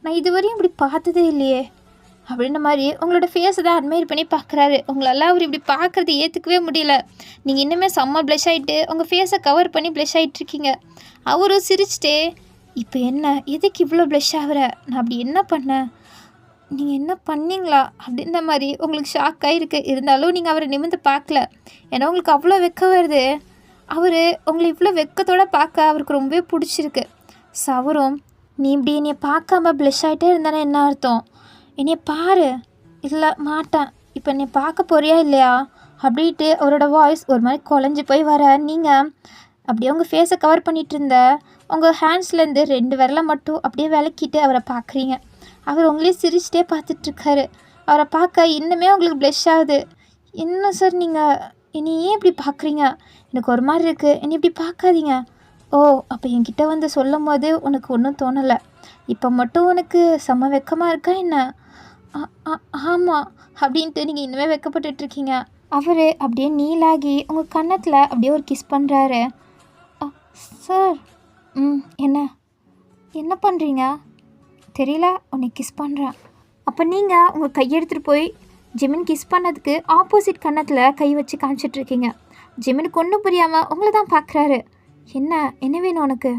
நான் இதுவரையும் இப்படி பார்த்ததே இல்லையே அப்படின்ற மாதிரி உங்களோட ஃபேஸை தான் அட்மையர் பண்ணி பார்க்குறாரு. உங்களெல்லாம் அவர் இப்படி பார்க்குறது ஏற்றுக்கவே முடியல. நீங்கள் இன்னுமே செம்ம ப்ளஷ் ஆகிட்டு உங்கள் ஃபேஸை கவர் பண்ணி ப்ளஷ் ஆகிட்ருக்கீங்க. அவரும் சிரிச்சிட்டே, இப்போ என்ன, எதுக்கு இவ்வளோ ப்ளஷ் ஆகிற? நான் அப்படி என்ன பண்ணேன்? நீங்கள் என்ன பண்ணீங்களா அப்படின்ற மாதிரி உங்களுக்கு ஷாக் ஆகிருக்கு. இருந்தாலும் நீங்கள் அவரை நிமிர்ந்து பார்க்கல. ஏன்னா உங்களுக்கு அவ்வளோ வெக்கம் வருது. அவர் உங்களை இவ்வளோ வெக்கத்தோடு பார்க்க அவருக்கு ரொம்பவே பிடிச்சிருக்கு. ஸோ அவரும், நீ இப்படி என்னையை பார்க்காம ப்ளஷ் ஆகிட்டே இருந்தானே என்ன அர்த்தம்? என்னைய பாரு, இல்லை மாட்டேன், இப்போ நீ பார்க்க போறியா இல்லையா அப்படின்ட்டு அவரோட வாய்ஸ் ஒரு மாதிரி குழஞ்சி போய் வர, நீங்கள் அப்படியே உங்கள் ஃபேஸை கவர் பண்ணிகிட்டு இருந்த உங்கள் ஹேண்ட்ஸ்லேருந்து 2 விரலை மட்டும் அப்படியே விளக்கிட்டு அவரை பார்க்குறீங்க. அவர் உங்களே சிரிச்சிட்டே பார்த்துட்ருக்காரு. அவரை பார்க்க இன்னுமே உங்களுக்கு ப்ளஷ் ஆகுது. என்ன சார் நீங்கள் என்னை ஏன் இப்படி பார்க்குறீங்க? எனக்கு ஒரு மாதிரி இருக்குது, என்னை இப்படி பார்க்காதீங்க. ஓ, அப்போ என்கிட்ட வந்து சொல்லும் போது உனக்கு ஒன்றும் தோணலை, இப்போ மட்டும் உனக்கு செம்ம வெக்கமாக இருக்கா என்ன? ஆமாம் அப்படின்ட்டு நீங்கள் இன்னுமே வெக்கப்பட்டுட்ருக்கீங்க. அவர் அப்படியே நீலாகி உங்கள் கன்னத்தில் அப்படியே ஒரு கிஸ் பண்ணுறாரு. சார். என்ன என்ன பண்ணுறீங்க? தெரியல, உன்னை கிஸ் பண்ணுறேன். அப்போ நீங்கள் உங்கள் கையெடுத்துகிட்டு போய் ஜிமின் கிஸ் பண்ணதுக்கு ஆப்போசிட் கன்னத்தில் கை வச்சு காமிச்சிட்ருக்கீங்க. ஜிமினுக்கு ஒன்றும் புரியாமல் உங்களை தான் பார்க்குறாரு. என்ன வேணும் உனக்கு?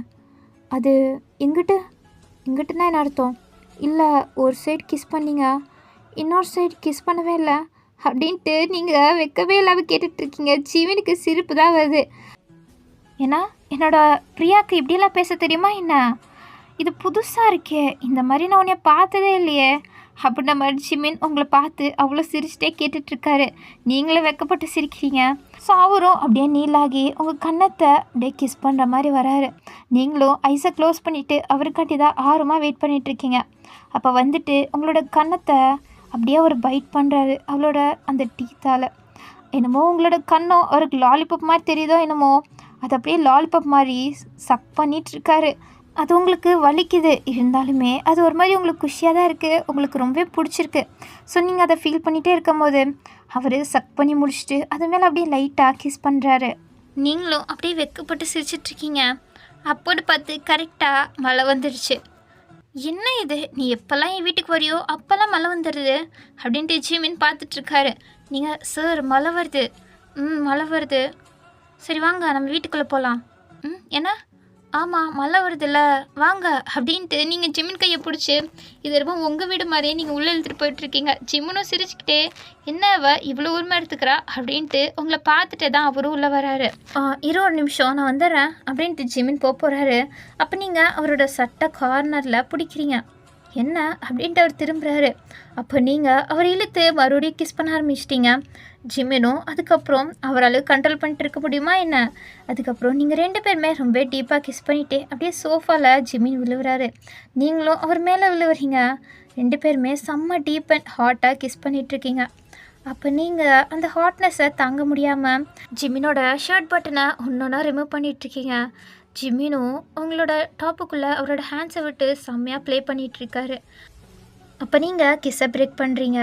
அது இங்கிட்டுனா என்ன அர்த்தம்? இல்லை, ஒரு சைடு கிஸ் பண்ணீங்க, இன்னொரு சைடு கிஸ் பண்ணவே இல்லை அப்படின்ட்டு நீங்கள் வைக்கவே இல்லாமல் கேட்டுட்ருக்கீங்க. ஜிமினுக்கு சிரிப்பு தான் வருது. ஏன்னா என்னோட பிரியாவுக்கு இப்படியெல்லாம் பேச தெரியுமா என்ன? இது புதுசாக இருக்கே, இந்த மாதிரி நான் உன்னைய பார்த்ததே இல்லையே அப்படின்ற மாதிரி ஜிமின் உங்களை பார்த்து அவ்வளோ சிரிச்சிட்டே கேட்டுட்ருக்காரு. நீங்களும் வெக்கப்பட்டு சிரிக்கிறீங்க. ஸோ அவரும் அப்படியே நீலாகி உங்கள் கன்னத்தை அப்படியே கிஸ் பண்ணுற மாதிரி வராரு. நீங்களும் ஐஸை க்ளோஸ் பண்ணிவிட்டு அவருக்காட்டி தான் ஆர்வமாக வெயிட் பண்ணிகிட்ருக்கீங்க. அப்போ வந்துட்டு உங்களோட கன்னத்தை அப்படியே அவர் பைட் பண்ணுறாரு அவளோட அந்த டீத்தால். என்னமோ உங்களோட கண்ணம் அவருக்கு லாலிபாப் மாதிரி தெரியுதோ என்னமோ, அது அப்படியே லாலிபாப் மாதிரி சக் பண்ணிகிட்ருக்காரு. அது உங்களுக்கு வலிக்குது, இருந்தாலுமே அது ஒரு மாதிரி உங்களுக்கு குஷியாக தான் இருக்குது, உங்களுக்கு ரொம்பவே பிடிச்சிருக்கு. ஸோ நீங்கள் அதை ஃபீல் பண்ணிகிட்டே இருக்கும் போது அவர் சக் பண்ணி முடிச்சுட்டு அது மேலே அப்படியே லைட்டாக கிஸ் பண்ணுறாரு. நீங்களும் அப்படியே வெக்கப்பட்டு சிரிச்சிட்ருக்கீங்க. அப்போது பார்த்து கரெக்டாக மழை வந்துடுச்சு. என்ன இது, நீ எப்போல்லாம் என் வீட்டுக்கு வரியோ அப்போல்லாம் மழை வந்துடுது அப்படின்ட்டு ஜிமின் பார்த்துட்ருக்காரு. நீங்கள் சார் மழை வருது. மழை வருது, சரி வாங்க நம்ம வீட்டுக்குள்ளே போகலாம். என்ன? ஆமாம் மழை வருதுல்ல வாங்க அப்படின்ட்டு நீங்கள் ஜிமின் கையை பிடிச்சி இது ரொம்ப உங்கள் வீடு மாதிரியே நீங்கள் உள்ளே இழுத்துட்டு போயிட்டுருக்கீங்க. ஜிம்முனும் சிரிச்சுக்கிட்டே என்ன அவ இவ்வளோ உரிமை எடுத்துக்கிறா அப்படின்ட்டு உங்களை பார்த்துட்டே தான் அவரும் உள்ளே வராரு. ஒரு நிமிஷம் நான் வந்துடுறேன் அப்படின்ட்டு ஜிமின் போகிறாரு. அப்போ நீங்கள் அவரோட சட்டை கார்னரில் பிடிக்கிறீங்க. என்ன அப்படின்ட்டு அவர் திரும்புகிறாரு. அப்போ நீங்கள் அவர் இழுத்து மறுபடியும் கிஸ் பண்ண ஆரம்பிச்சிட்டிங்க. ஜிமினும் அதுக்கப்புறம் அவரால் கண்ட்ரோல் பண்ணிட்டு இருக்க முடியுமா என்ன? அதுக்கப்புறம் நீங்கள் 2 பேருமே ரொம்ப டீப்பாக கிஸ் பண்ணிவிட்டு அப்படியே சோஃபாவில் ஜிமின் விழுவுறாரு. நீங்களும் அவர் மேலே விழுவுறீங்க. 2 பேருமே செம்ம டீப் அண்ட் ஹாட்டாக கிஸ் பண்ணிகிட்ருக்கீங்க. அப்போ நீங்கள் அந்த ஹாட்னஸை தாங்க முடியாமல் ஜிமினோட ஷர்ட் பட்டனை ஒன்றொன்னா ரிமூவ் பண்ணிகிட்ருக்கீங்க. ஜிமினும் உங்களோட டாப்புக்குள்ளே அவரோட ஹேண்ட்ஸை விட்டு செம்மையாக ப்ளே பண்ணிகிட்ருக்காரு. அப்போ நீங்கள் கிஸ்ஸை பிரேக் பண்ணுறீங்க.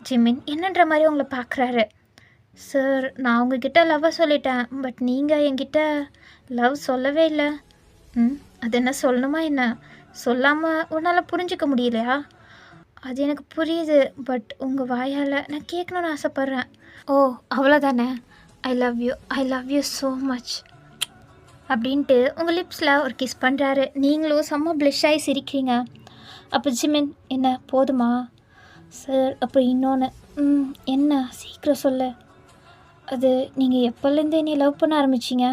ஜிமின் என்னன்ற மாதிரி உங்களை பார்க்குறாரு. சார் நான் உங்ககிட்ட லவ்வை சொல்லிட்டேன், பட் நீங்கள் என்கிட்ட லவ் சொல்லவே இல்லை. அது என்ன சொல்லணுமா என்ன? சொல்லாமல் உன்னால் புரிஞ்சிக்க முடியலையா? அது எனக்கு புரியுது, பட் உங்கள் வாயால் நான் கேட்கணுன்னு ஆசைப்பட்றேன். ஓ அவ்வளோதானே? I love you so much அப்படின்ட்டு உங்கள் லிப்ஸில் ஒரு கிஸ் பண்ணுறாரு. நீங்களும் செம்ம ப்ளஷ் ஆகி சிரிக்கிறீங்க. அப்போ ஜிமின் என்ன போதுமா? சார் அப்புறம் இன்னொன்று. என்ன சீக்கிரம் சொல்ல. அது நீங்கள் எப்போலேருந்து என்னை லவ் பண்ண ஆரம்பிச்சிங்க?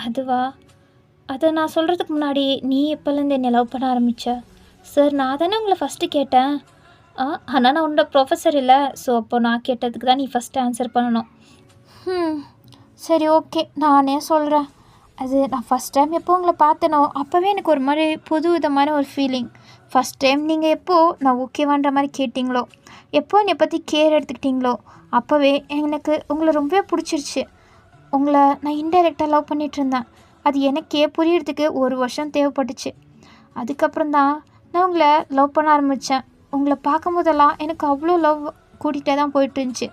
அதுவா? அதை நான் சொல்கிறதுக்கு முன்னாடி நீ எப்போலேருந்து என்னை லவ் பண்ண ஆரம்பித்த? சார் நான் தானே உங்களை ஃபஸ்ட்டு கேட்டேன். ஆனால் நான் உன்னோட ப்ரொஃபஸர் இல்லை, ஸோ அப்போ நான் கேட்டதுக்கு தான் நீ ஃபஸ்ட்டு ஆன்சர் பண்ணணும். சரி ஓகே நானே சொல்கிறேன். அது நான் ஃபஸ்ட் டைம் எப்போ உங்களை பார்த்தனோ அப்போவே எனக்கு ஒரு மாதிரி புது விதமான ஒரு ஃபீலிங். ஃபஸ்ட் டைம் நீங்கள் எப்போது நான் ஓகேவான்ற மாதிரி கேட்டிங்களோ, எப்போ என்னை பற்றி கேர் எடுத்துக்கிட்டிங்களோ அப்போவே எனக்கு உங்களை ரொம்பவே பிடிச்சிருச்சு. உங்களை நான் இன்டைரக்டாக லவ் பண்ணிகிட்ருந்தேன். அது எனக்கே புரியறதுக்கு 1 வருஷம் தேவைப்பட்டுச்சு. அதுக்கப்புறம் தான் நான் உங்களை லவ் பண்ண ஆரம்பித்தேன். உங்களை பார்க்கும் போதெல்லாம் எனக்கு அவ்வளோ லவ் கூட்டிகிட்டே தான் போயிட்டு இருந்துச்சு.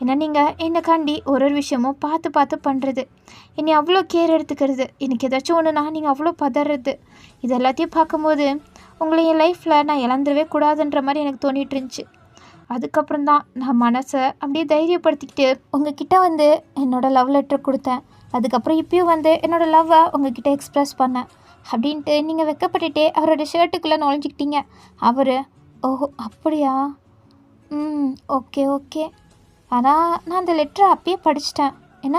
ஏன்னா நீங்கள் என்னைக்காண்டி ஒரு விஷயமும் பார்த்து பண்ணுறது, என்னை அவ்வளோ கேர் எடுத்துக்கிறது, எனக்கு ஏதாச்சும் ஒன்றுனா நீங்கள் அவ்வளோ பதறது, இது எல்லாத்தையும் பார்க்கும்போது உங்களை என் லைஃப்பில் நான் இழந்துடவே கூடாதுன்ற மாதிரி எனக்கு தோணிகிட்டு இருந்துச்சு. அதுக்கப்புறம் தான் நான் மனசை அப்படியே தைரியப்படுத்திக்கிட்டு உங்ககிட்ட வந்து என்னோடய லவ் லெட்டர் கொடுத்தேன். அதுக்கப்புறம் இப்பயும் வந்து என்னோடய லவ்வை உங்ககிட்ட எக்ஸ்ப்ரெஸ் பண்ணேன் அப்படின்ட்டு நீங்கள் வெக்கப்பட்டுட்டே அவரோட ஷர்ட்டுக்குள்ளே நுழைஞ்சிக்கிட்டீங்க. அவர் ஓஹோ அப்படியா, ஓகே ஆனால் நான் அந்த லெட்டரை அப்பயே படிச்சிட்டேன். என்ன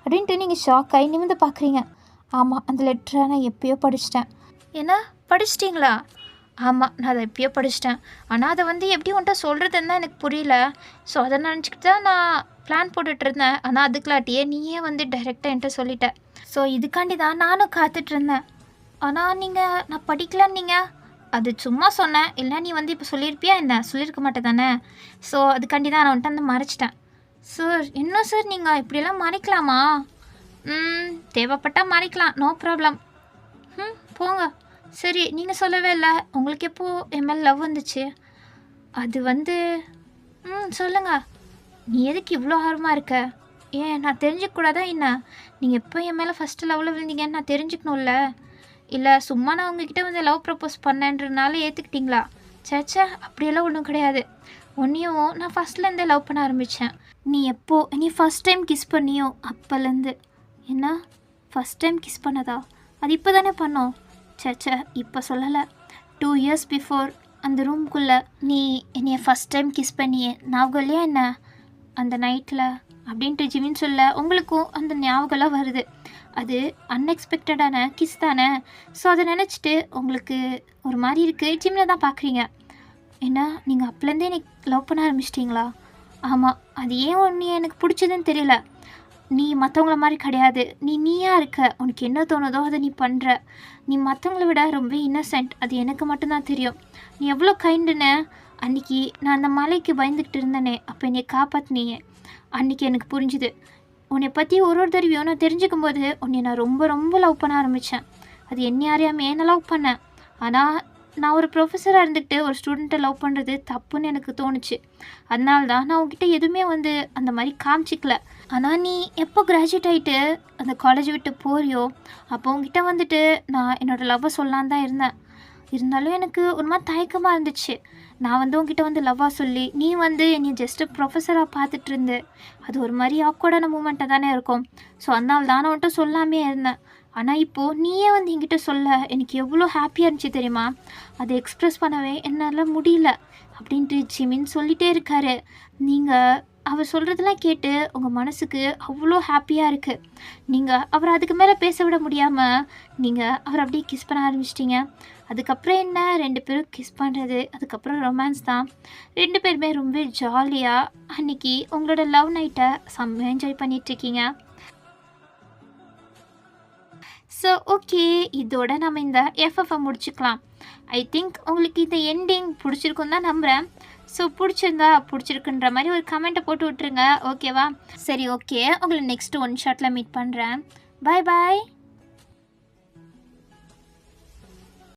அப்படின்ட்டு நீங்கள் ஷாக் ஆகி நிமிர்ந்து பார்க்குறீங்க. ஆமாம் அந்த லெட்டரை நான் எப்பயோ படிச்சிட்டேன். என்ன படிச்சிட்டிங்களா? ஆமாம், நான் அதை எப்பயோ படிச்சிட்டேன். ஆனால் அதை வந்து எப்படி உன்ட்ட சொல்கிறதுன்னு தான் எனக்கு புரியல. ஸோ அதை நினச்சிக்கிட்டு தான் நான் பிளான் போட்டுட்ருந்தேன். ஆனால் அதுக்குள்ளாட்டியே நீயே வந்து டைரெக்டாக என்கிட்ட சொல்லிட்ட. ஸோ இதுக்காண்டி தான் நானும் காத்துட்ருந்தேன். ஆனால் நீங்கள் நான் படிக்கலன்னீங்க. அது சும்மா சொன்னேன். இல்லை நீ வந்து இப்போ சொல்லியிருப்பியா என்ன? சொல்லியிருக்க மாட்டே தானே? ஸோ அதுக்காண்டி தான் நான் வந்துட்டு அந்த மறைச்சிட்டேன். சார் என்ன சார் நீங்கள் இப்படியெல்லாம் மறைக்கலாமா? தேவைப்பட்டால் மறைக்கலாம், நோ ப்ராப்ளம். போங்க. சரி, நீங்கள் சொல்லவே இல்லை. உங்களுக்கு எப்போ என் மேலே லவ் வந்துச்சு? அது வந்து சொல்லுங்கள். நீ எதுக்கு இவ்வளோ ஆர்வமாக இருக்க? ஏன் நான் தெரிஞ்சுக்கூடாதா என்ன? நீங்கள் எப்போ என் மேலே ஃபஸ்ட்டு லவ்வில் விழுந்தீங்கன்னு நான் தெரிஞ்சுக்கணும்ல? இல்லை சும்மா நான் உங்ககிட்ட வந்து லவ் ப்ரப்போஸ் பண்ணேன்றதுனால ஏற்றுக்கிட்டீங்களா? சேச்சே, அப்படியெல்லாம் ஒன்றும் கிடையாது. உன்னையும் நான் ஃபஸ்ட்லேருந்தே லவ் பண்ண ஆரம்பித்தேன். நீ ஃபஸ்ட் டைம் கிஸ் பண்ணியோ அப்போலேருந்து. என்ன ஃபஸ்ட் டைம் கிஸ் பண்ணதா? அது இப்போ தானே பண்ணோம். சேச்சே, இப்போ சொல்லலை. 2 years பிஃபோர் அந்த ரூம்குள்ளே நீ என்னைய ஃபஸ்ட் டைம் கிஸ் பண்ணியே ஞாபகம் இல்லையா என்ன? அந்த நைட்டில் அப்படின்ட்டு ஜிமின் சொல்ல உங்களுக்கும் அந்த ஞாபகம்லாம் வருது. அது அன்எக்ஸ்பெக்டடான கிஸ் தானே? ஸோ அதை நினச்சிட்டு உங்களுக்கு ஒரு மாதிரி இருக்குது. ஜிம்மில் தான் பார்க்குறீங்க. ஏன்னா நீங்கள் அப்போலேருந்தே எனக்கு லவ் பண்ண ஆரம்பிச்சிட்டிங்களா? ஆமாம், அது ஏன் ஒன்று எனக்கு பிடிச்சதுன்னு தெரியல. நீ மற்றவங்கள மாதிரி கிடையாது. நீயாக இருக்க. உனக்கு என்ன தோணுதோ அதை நீ பண்ணுற. நீ மற்றவங்கள விட ரொம்ப இன்னசென்ட். அது எனக்கு மட்டும்தான் தெரியும். நீ எவ்வளோ கைண்டுன்னு. அன்றைக்கி நான் அந்த மலைக்கு பயந்துக்கிட்டு இருந்தேனே, அப்போ என்னை காப்பாற்றினீங்க. அன்றைக்கி எனக்கு புரிஞ்சுது. உன்னை பற்றி ஒரு தடவையும் நான் தெரிஞ்சுக்கும் போது உன்னை நான் ரொம்ப ரொம்ப லவ் பண்ண ஆரம்பித்தேன். அது என்ன அறியாமல் என்ன லவ் பண்ணேன். ஆனால் நான் ஒரு ப்ரொஃபஸராக இருந்துக்கிட்டு ஒரு ஸ்டூடெண்ட்டை லவ் பண்ணுறது தப்புன்னு எனக்கு தோணுச்சு. அதனால தான் நான் உங்ககிட்ட எதுவுமே வந்து அந்த மாதிரி காமிச்சிக்கல. ஆனால் நீ எப்போ கிராஜுவேட் ஆகிட்டு அந்த காலேஜ் விட்டு போறியோ அப்போ உங்ககிட்ட வந்துட்டு நான் என்னோடய லவ்வை சொல்லலான் தான் இருந்தேன். இருந்தாலும் எனக்கு ஒரு மாதிரி தயக்கமாக இருந்துச்சு. நான் வந்து உங்ககிட்ட வந்து லவ்வாக சொல்லி நீ வந்து என்னை ஜஸ்ட்டு ப்ரொஃபஸராக பார்த்துட்டு இருந்து அது ஒரு மாதிரி ஆக்வர்டான மூமெண்ட்டாக தானே இருக்கும். ஸோ அதனால தான் நான் வந்துட்டு சொல்லாமே இருந்தேன். ஆனால் இப்போது நீயே வந்து என்கிட்ட சொல்ல எனக்கு எவ்வளோ ஹாப்பியாக இருந்துச்சு தெரியுமா? அதை எக்ஸ்ப்ரெஸ் பண்ணவே என்னால் முடியல அப்படின்ட்டு ஜிமின் சொல்லிகிட்டே இருக்காரு. நீங்கள் அவர் சொல்கிறதெல்லாம் கேட்டு உங்கள் மனசுக்கு அவ்வளோ ஹாப்பியாக இருக்குது. நீங்கள் அவரை அதுக்கு மேலே பேச விட முடியாமல் நீங்கள் அவரை அப்படியே கிஸ் பண்ண ஆரம்பிச்சிட்டிங்க. அதுக்கப்புறம் என்ன, 2 பேரும் கிஸ் பண்ணுறது, அதுக்கப்புறம் ரொமான்ஸ் தான். 2 பேருமே ரொம்ப ஜாலியாக அன்றைக்கி உங்களோட லவ் நைட்டை செம்ம என்ஜாய் பண்ணிகிட்ருக்கீங்க. ஸோ ஓகே, இதோட நம்ம இந்த எஃப்எஃப்ஐ முடிச்சுக்கலாம். ஐ திங்க் உங்களுக்கு இந்த எண்டிங் பிடிச்சிருக்குன்னு தான் நம்புகிறேன். ஸோ பிடிச்சிருக்குன்ற மாதிரி ஒரு கமெண்ட்டை போட்டு விட்ருங்க, ஓகேவா? சரி, ஓகே, உங்களை நெக்ஸ்ட்டு 1 ஷாட்டில் மீட் பண்ணுறேன். பாய் பாய்.